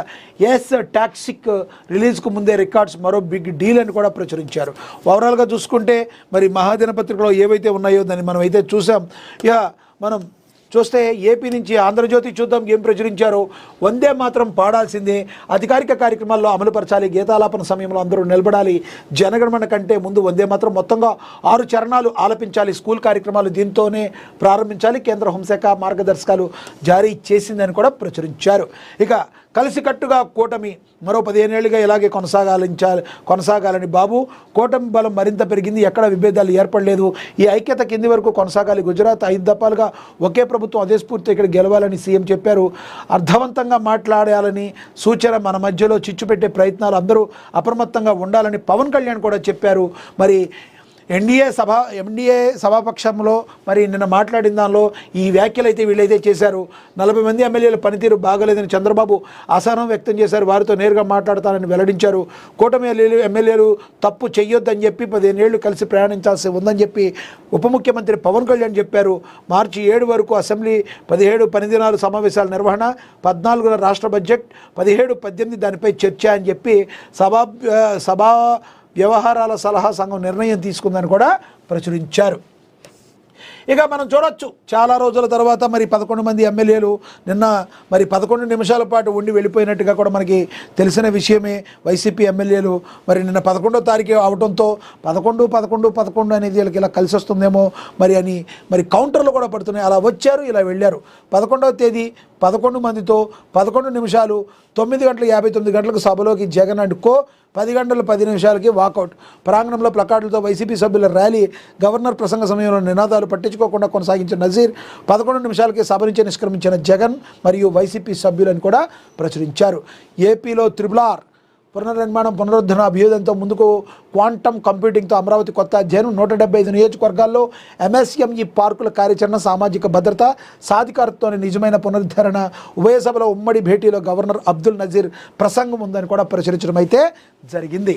ఎస్ టాక్సిక్ రిలీజ్కు ముందే రికార్డ్స్ మరో బిగ్ డీల్ అని కూడా ప్రచురించారు. ఓవరాల్గా చూసుకుంటే మరి మహాదినపత్రికలో ఏవైతే ఉన్నాయో దాన్ని మనం అయితే చూసాం. ఇక మనం చూస్తే ఏపీ నుంచి ఆంధ్రజ్యోతి చూద్దాం ఏం ప్రచురించారో. వందే మాత్రం పాడాల్సిందే, అధికారిక కార్యక్రమాల్లో అమలుపరచాలి, గీతాలాపన సమయంలో అందరూ నిలబడాలి, జనగణమన కంటే ముందు వందే మాత్రం మొత్తంగా 6 చరణాలు ఆలపించాలి, స్కూల్ కార్యక్రమాలు దీంతోనే ప్రారంభించాలి, కేంద్ర హోంశాఖ మార్గదర్శకాలు జారీ చేసిందని కూడా ప్రచురించారు. ఇక కలిసికట్టుగా కూటమి మరో 15 ఏళ్లుగా ఇలాగే కొనసాగాలని బాబు. కూటమి బలం మరింత పెరిగింది, ఎక్కడ విభేదాలు ఏర్పడలేదు, ఈ ఐక్యత కింది వరకు కొనసాగాలి. గుజరాత్ 5 దఫాలుగా ఒకే ప్రభుత్వం అదే స్ఫూర్తి ఇక్కడ గెలవాలని సీఎం చెప్పారు. అర్థవంతంగా మాట్లాడాలని సూచన, మన మధ్యలో చిచ్చు పెట్టే ప్రయత్నాలు అందరూ అప్రమత్తంగా ఉండాలని పవన్ కళ్యాణ్ కూడా చెప్పారు. మరి ఎన్డీఏ సభాపక్షంలో మరి నిన్న మాట్లాడిన దానిలో ఈ వ్యాఖ్యలు అయితే వీళ్ళైతే చేశారు. 40 మంది ఎమ్మెల్యేల పనితీరు బాగలేదని చంద్రబాబు అసహనం వ్యక్తం చేశారు. వారితో నేరుగా మాట్లాడతానని వెల్లడించారు. కూటమి ఎమ్మెల్యేలు తప్పు చెయ్యొద్దని చెప్పి 15 ఏళ్లు కలిసి ప్రయాణించాల్సి ఉందని చెప్పి ఉప ముఖ్యమంత్రి పవన్ కళ్యాణ్ చెప్పారు. మార్చి 7 వరకు అసెంబ్లీ, 17 పని దినాలు సమావేశాల నిర్వహణ, 14 రాష్ట్ర బడ్జెట్, 17, 18 దానిపై చర్చ అని చెప్పి సభా వ్యవహారాల సలహా సంఘం నిర్ణయం తీసుకుందని కూడా ప్రచురించారు. ఇక మనం చూడొచ్చు చాలా రోజుల తర్వాత మరి 11 మంది ఎమ్మెల్యేలు నిన్న మరి 11 నిమిషాల పాటు ఉండి వెళ్ళిపోయినట్టుగా కూడా మనకి తెలిసిన విషయమే. వైసీపీ ఎమ్మెల్యేలు మరి నిన్న 11వ తారీఖు అవడంతో 11 అనేది వీళ్ళకి ఇలా కలిసి వస్తుందేమో మరి అని మరి కౌంటర్లు కూడా పడుతున్నాయి. అలా వచ్చారు, ఇలా వెళ్ళారు. 11వ తేదీ 11 మందితో 11 నిమిషాలు 9:59 గంటలకు సభలోకి జగన్ అండ్ కో, 10 గంటల 10 నిమిషాలకి వాకౌట్. ప్రాంగణంలో ప్లకార్డులతో వైసీపీ సభ్యుల ర్యాలీ. గవర్నర్ ప్రసంగ సమయంలో నినాదాలు పట్టించుకోకుండా కొనసాగించిన నజీర్. 11 నిమిషాలకి సభ నుంచి నిష్క్రమించిన జగన్ మరియు వైసీపీ సభ్యులను కూడా ప్రచురించారు. ఏపీలో RRR పునర్నిర్మాణం, పునరుద్ధరణ అభ్యుదయంతో ముందుకు. క్వాంటమ్ కంప్యూటింగ్తో అమరావతి కొత్త అధ్యయనం. 175 నియోజకవర్గాల్లో ఎంఎస్ఎంఈ పార్కుల కార్యాచరణ. సామాజిక భద్రత, సాధికారతతోనే నిజమైన పునరుద్ధరణ. ఉభయ సభలో ఉమ్మడి భేటీలో గవర్నర్ అబ్దుల్ నజీర్ ప్రసంగం ఉందని కూడా ప్రచురించడం అయితే జరిగింది.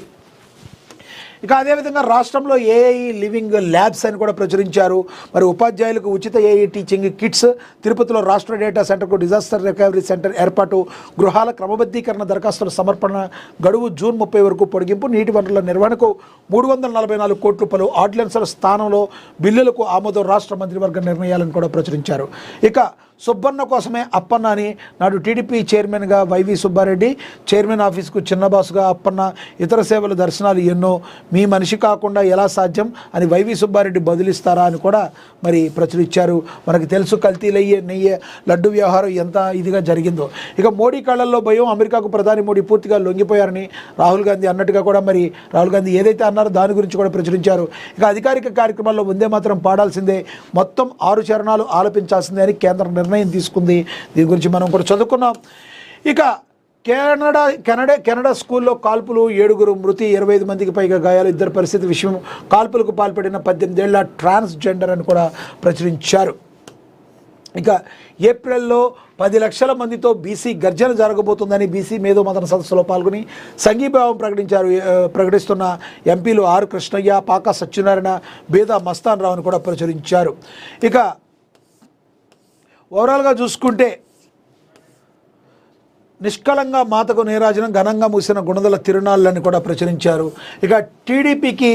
ఇక అదేవిధంగా రాష్ట్రంలో ఏఐ లివింగ్ ల్యాబ్స్ అని కూడా ప్రచురించారు. మరి ఉపాధ్యాయులకు ఉచిత ఏఐ టీచింగ్ కిట్స్. తిరుపతిలో రాష్ట్ర డేటా సెంటర్కు డిజాస్టర్ రికవరీ సెంటర్ ఏర్పాటు. గృహాల క్రమబద్ధీకరణ దరఖాస్తుల సమర్పణ గడువు జూన్ 30 వరకు పొడిగింపు. నీటి వనరుల నిర్వహణకు 344 కోట్ల రూపాయలు. ఆర్డినెన్స్ల స్థానంలో బిల్లులకు ఆమోదం. రాష్ట్ర మంత్రివర్గ నిర్ణయాలను కూడా ప్రచురించారు. ఇక సుబ్బన్న కోసమే అప్పన్న అని నాడు టీడీపీ చైర్మన్గా వైవి సుబ్బారెడ్డి, చైర్మన్ ఆఫీస్కు చిన్నబాసుగా అప్పన్న, ఇతర సేవల దర్శనాలు ఎన్నో, మీ మనిషి కాకుండా ఎలా సాధ్యం అని వైవి సుబ్బారెడ్డి బదులిస్తారా అని కూడా మరి ప్రచురించారు. మనకు తెలుసు కల్తీలయ్యే నెయ్యే లడ్డు వ్యవహారం ఎంత ఇదిగా జరిగిందో. ఇక మోడీ కళ్ళల్లో భయం. అమెరికాకు ప్రధాని మోడీ పూర్తిగా లొంగిపోయారని రాహుల్ గాంధీ అన్నట్టుగా కూడా మరి రాహుల్ గాంధీ ఏదైతే అన్నారో దాని గురించి కూడా ప్రచురించారు. ఇక అధికారిక కార్యక్రమాల్లో వందే మాత్రం పాడాల్సిందే, మొత్తం 6 చరణాలు ఆలపించాల్సిందే అని కేంద్రం నిర్ణయం తీసుకుంది. దీని గురించి మనం కూడా చదువుకున్నాం. ఇక కెనడా స్కూల్లో కాల్పులు, 7 మృతి, 25 మందికి పైగా గాయాలు. ఇద్దరు పరిస్థితి విషయం. కాల్పులకు పాల్పడిన 18 ఏళ్ల ట్రాన్స్జెండర్ అని కూడా ప్రచురించారు. ఇక ఏప్రిల్లో 10 లక్షల మందితో బీసీ గర్జన జరగబోతుందని బీసీ మేధో మదన సదస్సులో పాల్గొని సంఘీభావం ప్రకటిస్తున్న ఎంపీలు ఆర్ కృష్ణయ్య, పాకా సత్యనారాయణ, బేదా మస్తాన్ రావుని కూడా ప్రచురించారు. ఇక ఓవరాల్గా చూసుకుంటే నిష్కళంగా మాతకు నీరాజనం, ఘనంగా మూసిన గుణదల తిరునాళ్ళని కూడా ప్రచురించారు. ఇక టీడీపీకి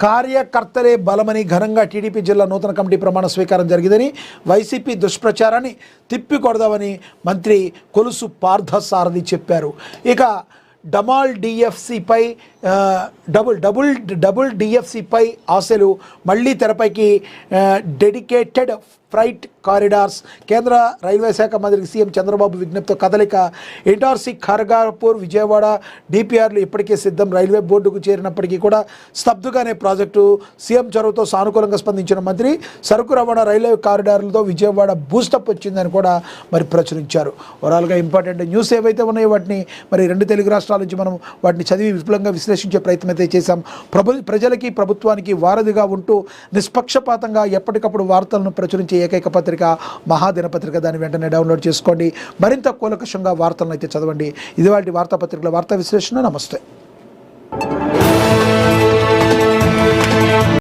కార్యకర్తలే బలమని ఘనంగా టీడీపీ జిల్లా నూతన కమిటీ ప్రమాణ స్వీకారం జరిగిందని, వైసీపీ దుష్ప్రచారాన్ని తిప్పికొడదామని మంత్రి కొలుసు పార్థసారథి చెప్పారు. ఇక డమాల్ డిఎఫ్సిపై డబుల్ డిఎఫ్సిపై ఆశలు మళ్లీ తెరపైకి. డెడికేటెడ్ ఫ్రైట్ కారిడార్స్, కేంద్ర రైల్వే శాఖ మంత్రికి సీఎం చంద్రబాబు విజ్ఞప్తితో కదలిక. ఎన్ఆర్సీ ఖర్గాపూర్ విజయవాడ డిపిఆర్లు ఇప్పటికే సిద్ధం, రైల్వే బోర్డుకు చేరినప్పటికీ కూడా స్తబ్దుగానే ప్రాజెక్టు. సీఎం చొరవతో సానుకూలంగా స్పందించిన మంత్రి సరుకు రవాణా రైల్వే కారిడార్లతో విజయవాడ బూస్టప్ వచ్చిందని కూడా మరి ప్రచురించారు. ఓవరాల్గా ఇంపార్టెంట్ న్యూస్ ఏవైతే ఉన్నాయో వాటిని మరి 2 తెలుగు రాష్ట్రాల నుంచి మనం వాటిని చదివి విపులంగా విశ్లేషించే ప్రయత్నం అయితే చేశాం. ప్రజలకి ప్రభుత్వానికి వారధిగా ఉంటూ నిష్పక్షపాతంగా ఎప్పటికప్పుడు వార్తలను ప్రచురించే ఏకైక పత్రిక మహాదినపత్రిక. దాన్ని వెంటనే డౌన్లోడ్ చేసుకోండి, మరింత కూలంకషంగా వార్తలను అయితే చదవండి. ఇది వాటి వార్తాపత్రికల వార్తా విశ్లేషణ. నమస్తే.